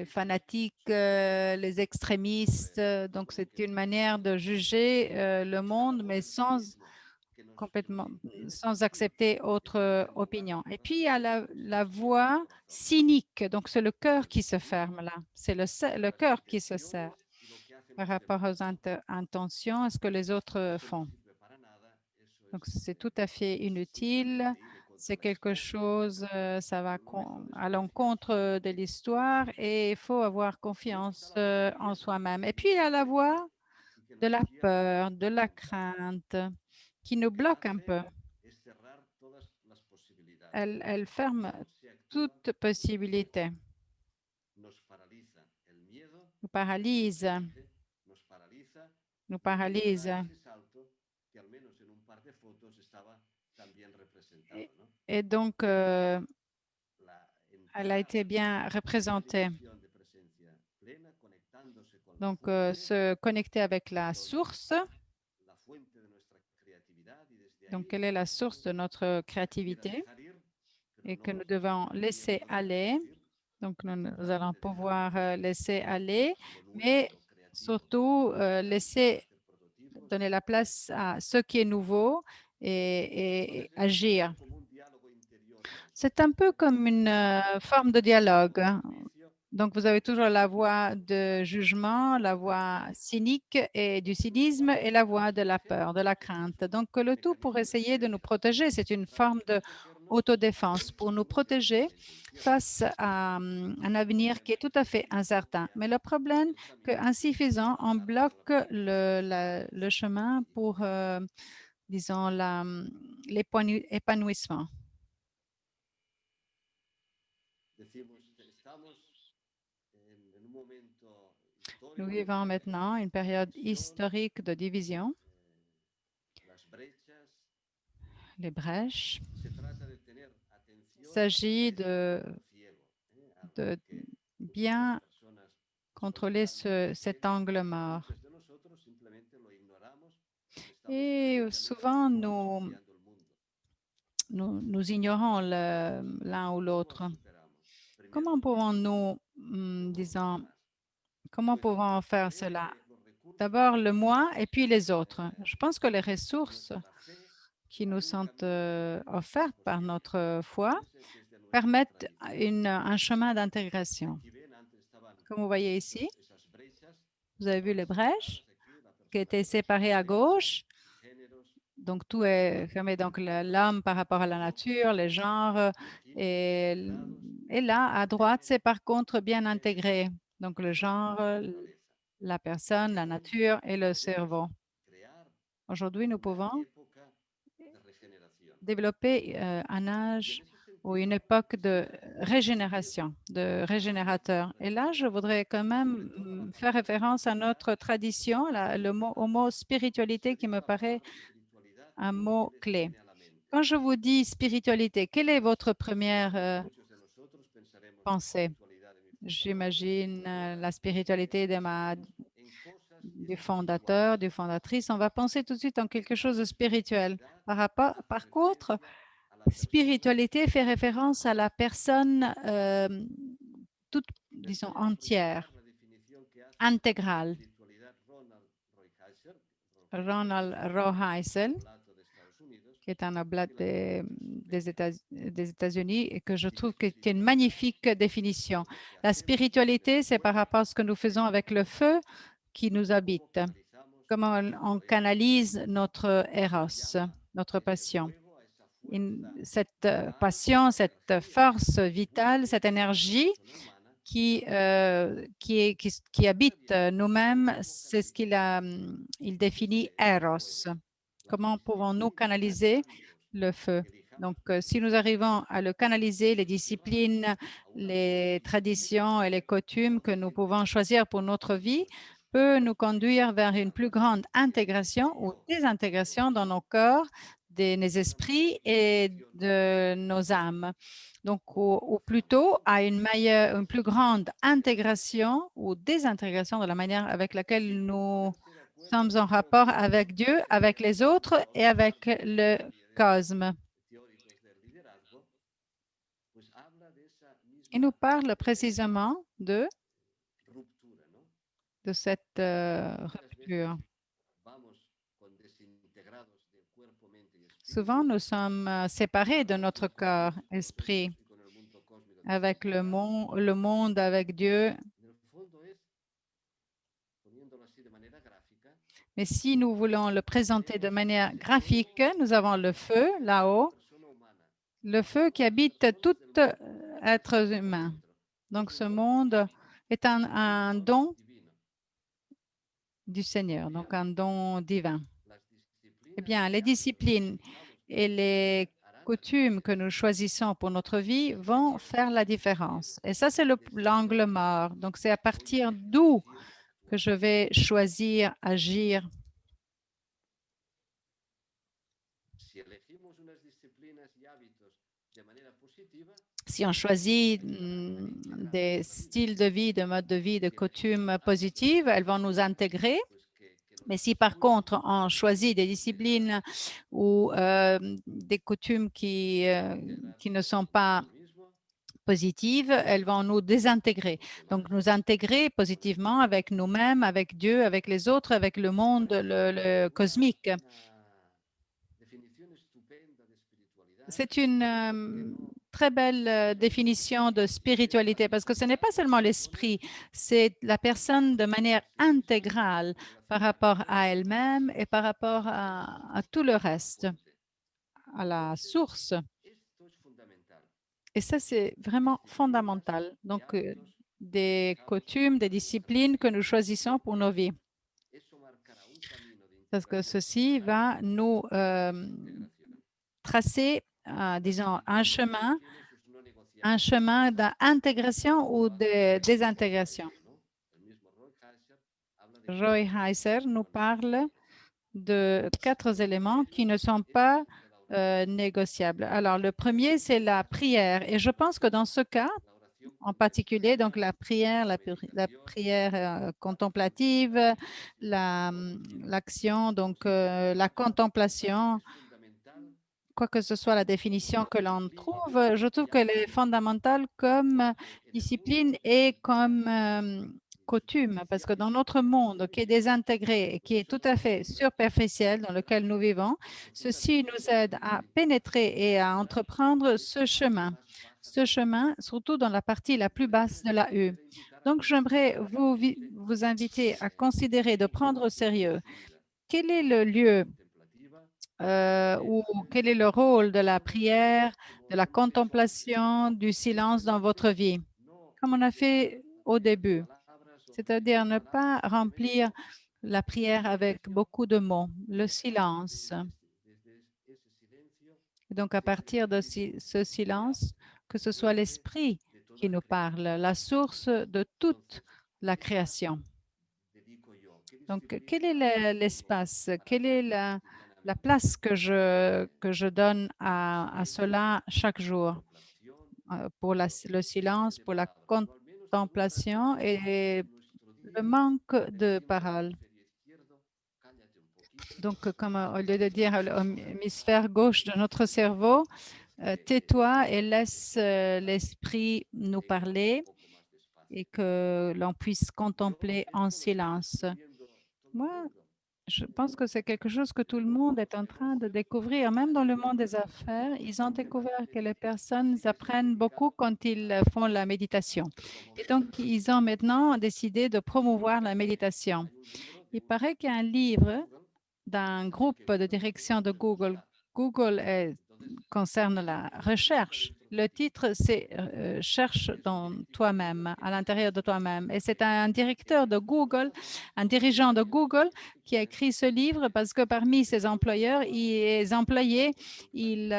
fanatiques, les extrémistes. Donc, c'est une manière de juger le monde, mais sans accepter autre opinion. Et puis, il y a la voie cynique. Donc, c'est le cœur qui se ferme là. C'est le cœur qui se serre par rapport aux intentions, à ce que les autres font. Donc, c'est tout à fait inutile. C'est quelque chose, ça va à l'encontre de l'histoire et il faut avoir confiance en soi-même. Et puis, il y a la voie de la peur, de la crainte qui nous bloque un peu. Elle ferme toute possibilité, nous paralyse, nous paralyse. Et donc, elle a été bien représentée. Donc, se connecter avec la source. Donc, quelle est la source de notre créativité et que nous devons laisser aller. Donc, nous allons pouvoir laisser aller, mais surtout donner la place à ce qui est nouveau et agir. C'est un peu comme une forme de dialogue. Donc, vous avez toujours la voie de jugement, la voie cynique et du cynisme et la voie de la peur, de la crainte. Donc, le tout pour essayer de nous protéger, c'est une forme d'autodéfense pour nous protéger face à un avenir qui est tout à fait incertain. Mais le problème, qu'ainsi faisant, on bloque le chemin pour, disons, l'épanouissement. Nous vivons maintenant une période historique de division, les brèches. Il s'agit de bien contrôler cet angle mort. Et souvent, nous ignorons l'un ou l'autre. Comment pouvons-nous, disons, comment pouvons-nous faire cela? D'abord le moi et puis les autres. Je pense que les ressources qui nous sont offertes par notre foi permettent un chemin d'intégration. Comme vous voyez ici, vous avez vu les brèches qui étaient séparées à gauche. Donc, tout est fermé. Donc, l'homme par rapport à la nature, les genres. Et là, à droite, c'est par contre bien intégré. Donc, le genre, la personne, la nature et le cerveau. Aujourd'hui, nous pouvons développer un âge ou une époque de régénération, de régénérateur. Et là, je voudrais quand même faire référence à notre tradition, au mot spiritualité qui me paraît un mot clé. Quand je vous dis spiritualité, quelle est votre première pensée? J'imagine la spiritualité du fondateur, du fondatrice. On va penser tout de suite en quelque chose de spirituel. Par contre, spiritualité fait référence à la personne toute, disons, entière, intégrale. Ronald Rohrheisel, qui est un oblate des États-Unis et que je trouve que c'est une magnifique définition. La spiritualité, c'est par rapport à ce que nous faisons avec le feu qui nous habite, comment on canalise notre éros, notre passion. Cette passion, cette force vitale, cette énergie qui habite nous-mêmes, c'est ce il définit Eros. Comment pouvons-nous canaliser le feu? Donc, si nous arrivons à le canaliser, les disciplines, les traditions et les coutumes que nous pouvons choisir pour notre vie peut nous conduire vers une plus grande intégration ou désintégration dans nos corps, de nos esprits et de nos âmes. Donc, ou plutôt à une plus grande intégration ou désintégration de la manière avec laquelle nous sommes en rapport avec Dieu, avec les autres et avec le cosmos. Il nous parle précisément de cette rupture. Souvent, nous sommes séparés de notre corps, esprit, avec le monde, avec Dieu. Mais si nous voulons le présenter de manière graphique, nous avons le feu là-haut, le feu qui habite tout être humain. Donc, ce monde est un don du Seigneur, donc un don divin. Eh bien, les disciplines et les coutumes que nous choisissons pour notre vie vont faire la différence. Et ça, c'est l'angle mort. Donc, c'est à partir d'où que je vais choisir, agir. Si on choisit des styles de vie, de modes de vie, de coutumes positives, elles vont nous intégrer. Mais si par contre, on choisit des disciplines ou des coutumes qui ne sont pas positives, elles vont nous désintégrer. Donc, nous intégrer positivement avec nous-mêmes, avec Dieu, avec les autres, avec le monde, le cosmique. C'est une très belle définition de spiritualité parce que ce n'est pas seulement l'esprit, c'est la personne de manière intégrale par rapport à elle-même et par rapport à tout le reste, à la source. Et ça, c'est vraiment fondamental. Donc, des coutumes, des disciplines que nous choisissons pour nos vies. Parce que ceci va nous tracer, disons, un chemin d'intégration ou de désintégration. Roy Heiser nous parle de 4 éléments qui ne sont pas négociables. Alors, le premier, c'est la prière. Et je pense que dans ce cas, en particulier, donc la prière, la prière contemplative, l'action, donc la contemplation, quoi que ce soit la définition que l'on trouve, je trouve qu'elle est fondamentale comme discipline et comme coutume, parce que dans notre monde qui est désintégré et qui est tout à fait superficiel dans lequel nous vivons, ceci nous aide à pénétrer et à entreprendre ce chemin, surtout dans la partie la plus basse de la U. Donc, j'aimerais vous inviter à considérer de prendre au sérieux quel est le lieu ou quel est le rôle de la prière, de la contemplation, du silence dans votre vie, comme on a fait au début, c'est-à-dire ne pas remplir la prière avec beaucoup de mots, le silence. Et donc, à partir de ce silence, que ce soit l'esprit qui nous parle, la source de toute la création. Donc, quel est l'espace? Quelle est la place que je donne à cela chaque jour pour le silence, pour la contemplation et le manque de paroles. Donc, comme au lieu de dire à l'hémisphère gauche de notre cerveau, tais-toi et laisse l'esprit nous parler et que l'on puisse contempler en silence. Moi, je pense que c'est quelque chose que tout le monde est en train de découvrir, même dans le monde des affaires. Ils ont découvert que les personnes apprennent beaucoup quand ils font la méditation. Et donc, ils ont maintenant décidé de promouvoir la méditation. Il paraît qu'il y a un livre d'un groupe de direction de Google. Google concerne la recherche. Le titre, c'est Cherche dans toi-même, à l'intérieur de toi-même. Et c'est un directeur de Google, un dirigeant de Google qui a écrit ce livre parce que parmi ses employeurs et les employés, il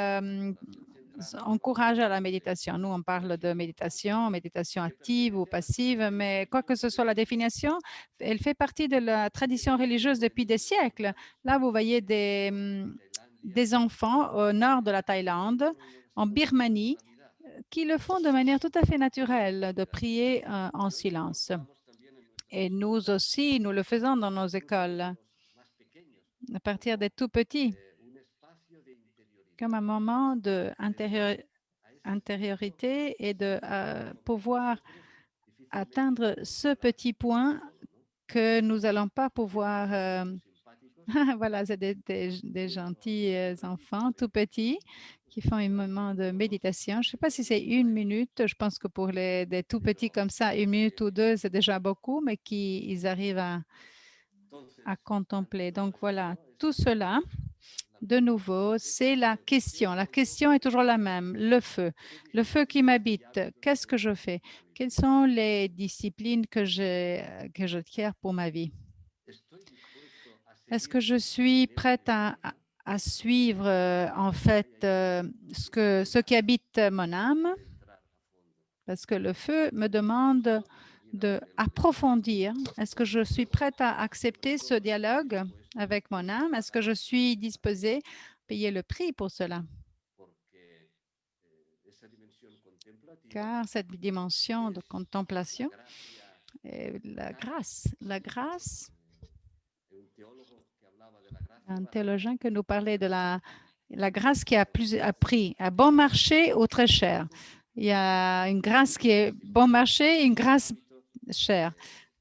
encourage à la méditation. Nous, on parle de méditation active ou passive, mais quoi que ce soit la définition, elle fait partie de la tradition religieuse depuis des siècles. Là, vous voyez des enfants au nord de la Thaïlande, en Birmanie, qui le font de manière tout à fait naturelle, de prier en silence. Et nous aussi, nous le faisons dans nos écoles, à partir des tout petits, comme un moment d'intériorité et de pouvoir atteindre ce petit point que nous n'allons pas pouvoir voilà, c'est des gentils enfants tout petits qui font un moment de méditation. Je ne sais pas si c'est 1 minute. Je pense que pour des tout petits comme ça, 1 minute ou 2, c'est déjà beaucoup, mais ils arrivent à contempler. Donc voilà, tout cela, de nouveau, c'est la question. La question est toujours la même. Le feu qui m'habite, qu'est-ce que je fais? Quelles sont les disciplines que j'acquiers pour ma vie? Est-ce que je suis prête à suivre en fait ce qui habite mon âme? Parce que le feu me demande d'approfondir. Est-ce que je suis prête à accepter ce dialogue avec mon âme? Est-ce que je suis disposée à payer le prix pour cela? Car cette dimension de contemplation est la grâce, un théologien que nous parlait de la grâce qui a prix, à bon marché ou très cher. Il y a une grâce qui est bon marché et une grâce chère.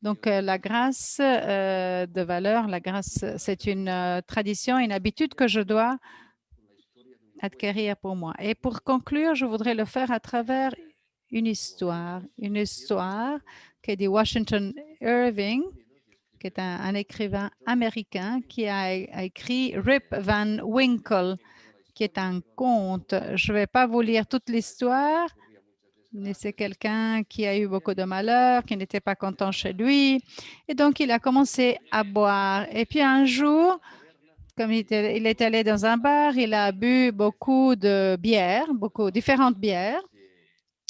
Donc, la grâce de valeur, la grâce, c'est une tradition, une habitude que je dois acquérir pour moi. Et pour conclure, je voudrais le faire à travers une histoire qui est de Washington Irving, qui est un écrivain américain qui a écrit Rip Van Winkle, qui est un conte. Je ne vais pas vous lire toute l'histoire, mais c'est quelqu'un qui a eu beaucoup de malheur, qui n'était pas content chez lui. Et donc, il a commencé à boire. Et puis, un jour, comme il est allé dans un bar, il a bu beaucoup de bières, différentes bières.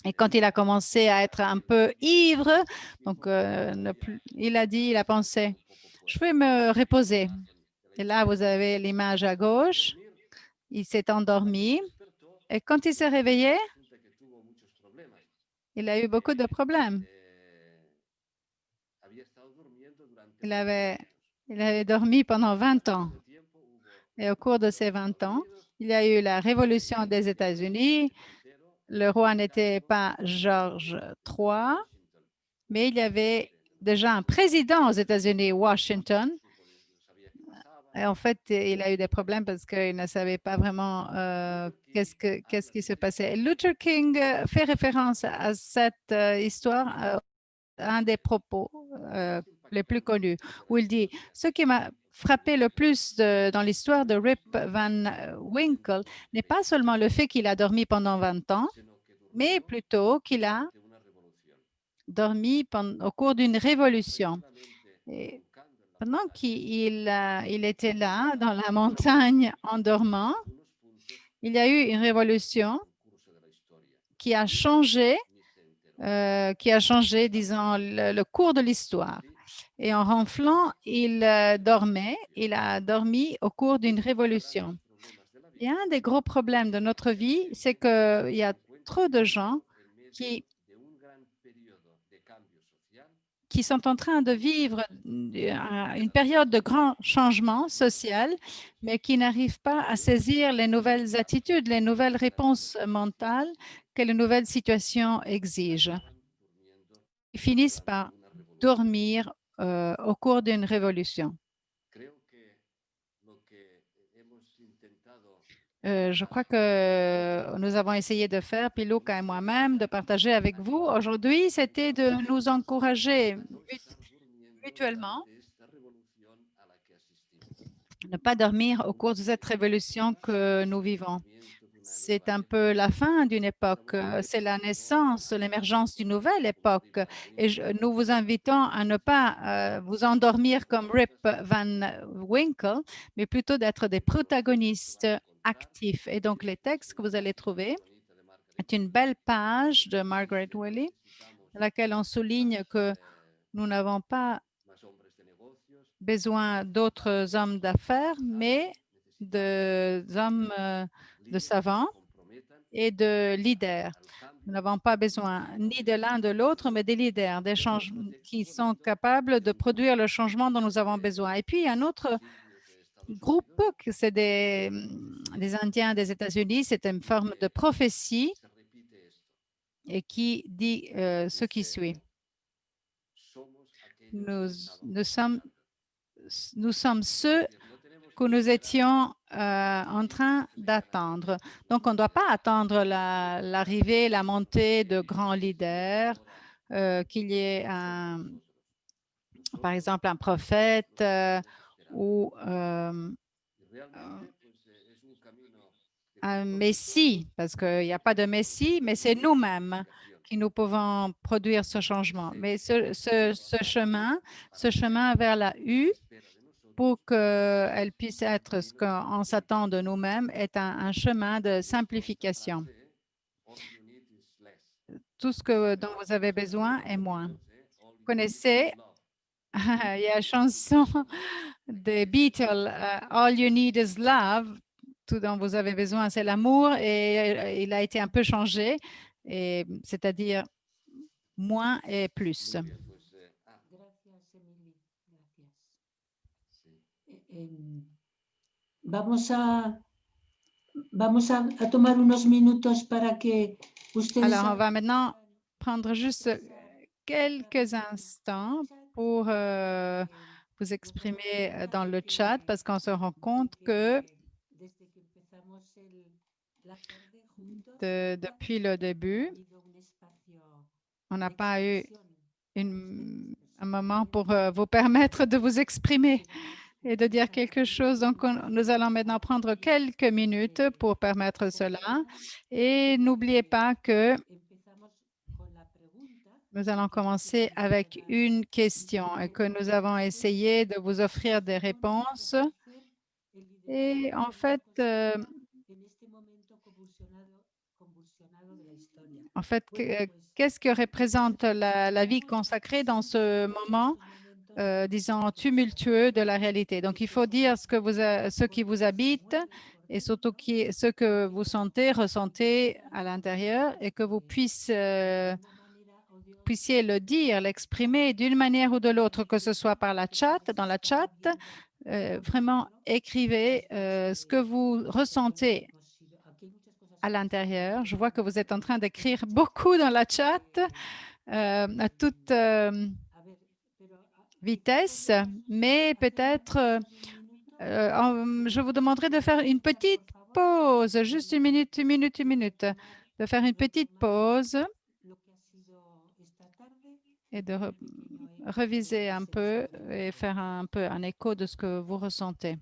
Et quand il a commencé à être un peu ivre, donc il a pensé, je vais me reposer. Et là, vous avez l'image à gauche. Il s'est endormi. Et quand il s'est réveillé, il a eu beaucoup de problèmes. Il avait, il avait dormi pendant 20 ans. Et au cours de ces 20 ans, il y a eu la révolution des États-Unis. Le roi n'était pas George III, mais il y avait déjà un président aux États-Unis, Washington. Et en fait, il a eu des problèmes parce qu'il ne savait pas vraiment qu'est-ce qui se passait. Luther King fait référence à cette histoire, un des propos les plus connus, où il dit « Ce qui m'a frappé le plus dans l'histoire de Rip Van Winkle n'est pas seulement le fait qu'il a dormi pendant 20 ans, mais plutôt qu'il a dormi au cours d'une révolution. Et pendant qu'il était là, dans la montagne, en dormant, il y a eu une révolution qui a changé, disons, le cours de l'histoire. Et en ronflant, il dormait. Il a dormi au cours d'une révolution. Et un des gros problèmes de notre vie, c'est qu'il y a trop de gens qui sont en train de vivre une période de grand changement social, mais qui n'arrivent pas à saisir les nouvelles attitudes, les nouvelles réponses mentales que les nouvelles situations exigent. Ils finissent par dormir au cours d'une révolution. Je crois que nous avons essayé de faire, Piluca et moi-même, de partager avec vous aujourd'hui, c'était de nous encourager mutuellement, ne pas dormir au cours de cette révolution que nous vivons. C'est un peu la fin d'une époque, c'est la naissance, l'émergence d'une nouvelle époque. Et nous vous invitons à ne pas vous endormir comme Rip Van Winkle, mais plutôt d'être des protagonistes actifs. Et donc, les textes que vous allez trouver est une belle page de Margaret Whaley, dans laquelle on souligne que nous n'avons pas besoin d'autres hommes d'affaires, mais d'hommes de savants et de leaders. Nous n'avons pas besoin ni de l'un de l'autre, mais des leaders, des qui sont capables de produire le changement dont nous avons besoin. Et puis, un autre groupe, c'est des Indiens des États-Unis, c'est une forme de prophétie et qui dit ce qui suit. Nous sommes ceux que nous étions en train d'attendre. Donc, on ne doit pas attendre l'arrivée, la montée de grands leaders, qu'il y ait, par exemple, un prophète ou un messie, parce qu'il n'y a pas de messie, mais c'est nous-mêmes qui nous pouvons produire ce changement. Mais ce chemin vers la U, pour qu'elle puisse être ce qu'on s'attend de nous-mêmes, est un chemin de simplification. Tout ce dont vous avez besoin est moins. Vous connaissez, il y a la chanson des Beatles, All You Need Is Love. Tout dont vous avez besoin, c'est l'amour, et il a été un peu changé, c'est-à-dire moins et plus. Vamos a tomar unos minutos para que ustedes... Alors, on va maintenant prendre juste quelques instants pour vous exprimer dans le chat, parce qu'on se rend compte que depuis le début, on n'a pas eu un moment pour vous permettre de vous exprimer et de dire quelque chose. Donc, nous allons maintenant prendre quelques minutes pour permettre cela. Et n'oubliez pas que nous allons commencer avec une question et que nous avons essayé de vous offrir des réponses. Et en fait, qu'est-ce que représente la vie consacrée dans ce moment, disons, tumultueux de la réalité? Donc, il faut dire ce qui vous habite et surtout ce que vous sentez, ressentez à l'intérieur, et que vous puissiez le dire, l'exprimer d'une manière ou de l'autre, que ce soit par dans la chat, vraiment écrivez ce que vous ressentez à l'intérieur. Je vois que vous êtes en train d'écrire beaucoup dans la chat à toute vitesse, mais peut-être je vous demanderai de faire une petite pause, juste une minute, de faire une petite pause et de reviser un peu et faire un peu un écho de ce que vous ressentez.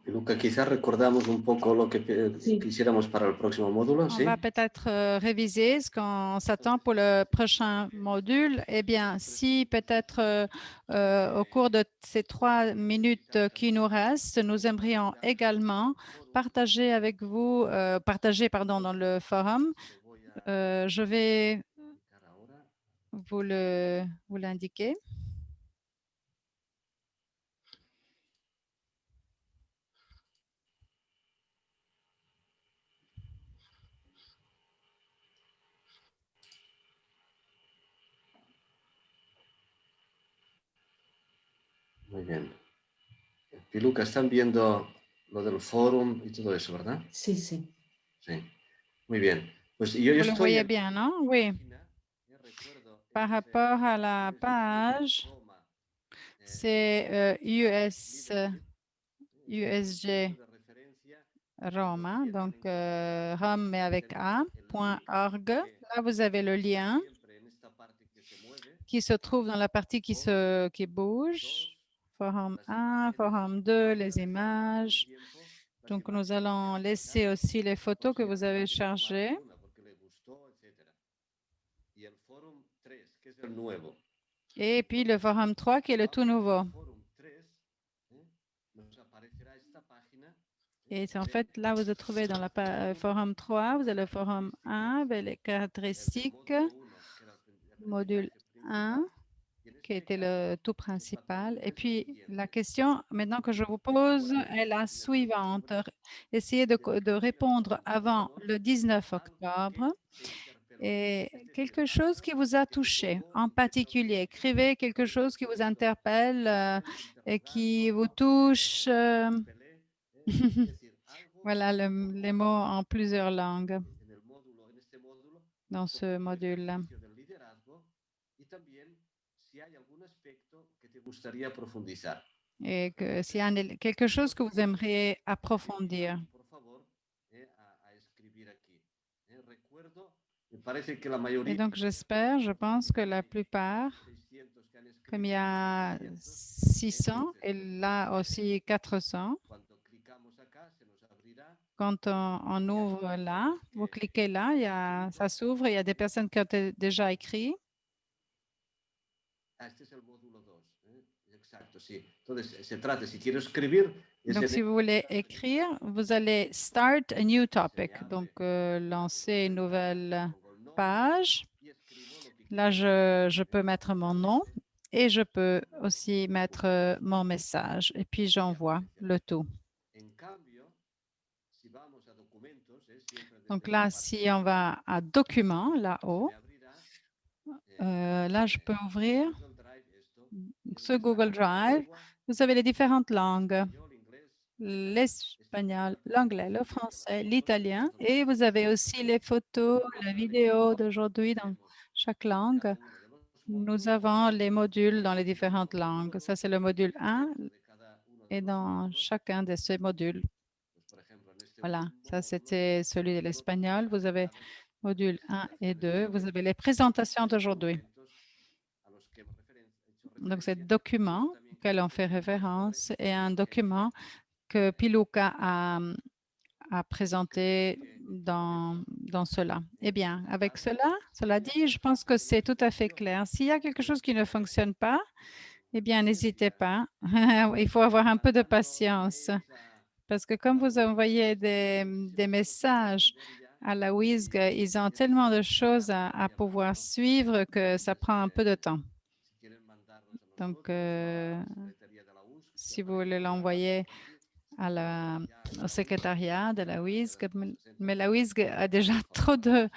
Luca, quizás recordamos un poco lo que Sí. quisiéramos para el próximo módulo, On ¿sí? va peut-être réviser ce qu'on s'attend pour le prochain module. Eh bien, si peut-être au cours de ces 3 minutes qui nous restent, nous aimerions également partager avec vous, dans le forum. Je vais vous l'indiquer. Muy bien. Y Luca, están viendo lo del fórum y todo eso, ¿verdad? Sí, sí. Sí. Muy bien. Pues yo Vous le estoy voyez en bien, non? Oui. Par rapport à la page, c'est USG Roma, donc Rome mais avec A.org. Là, vous avez le lien qui se trouve dans la partie qui bouge. Forum 1, Forum 2, les images. Donc, nous allons laisser aussi les photos que vous avez chargées. Et puis le Forum 3 qui est le tout nouveau. Et en fait, là, vous vous trouvez dans le Forum 3, vous avez le Forum 1 avec les caractéristiques, module 1 qui était le tout principal. Et puis, la question maintenant que je vous pose est la suivante. Essayez de répondre avant le 19 octobre. Et quelque chose qui vous a touché en particulier. Écrivez quelque chose qui vous interpelle et qui vous touche. Voilà les mots en plusieurs langues dans ce module. Et que s'il y a quelque chose que vous aimeriez approfondir. Et donc, je pense que la plupart, comme il y a 600 et là aussi 400, quand on ouvre là, vous cliquez là, ça s'ouvre, il y a des personnes qui ont déjà écrit. Donc, si vous voulez écrire, vous allez Start a new topic, donc lancer une nouvelle page. Là, je peux mettre mon nom et je peux aussi mettre mon message et puis j'envoie le tout. Donc là, si on va à Documents, là-haut, là, je peux ouvrir ce Google Drive. Vous avez les différentes langues, l'espagnol, l'anglais, le français, l'italien et vous avez aussi les photos, la vidéo d'aujourd'hui dans chaque langue. Nous avons les modules dans les différentes langues. Ça, c'est le module 1 et dans chacun de ces modules. Voilà, ça, c'était celui de l'espagnol. Vous avez module 1 et 2. Vous avez les présentations d'aujourd'hui. Donc, c'est le document auquel on fait référence et un document que Piluca a présenté dans cela. Eh bien, avec cela dit, je pense que c'est tout à fait clair. S'il y a quelque chose qui ne fonctionne pas, eh bien, n'hésitez pas. Il faut avoir un peu de patience parce que comme vous envoyez des messages à la WISG, ils ont tellement de choses à pouvoir suivre que ça prend un peu de temps. Donc, si vous voulez l'envoyer au secrétariat de la WISG, mais la WISG a déjà trop de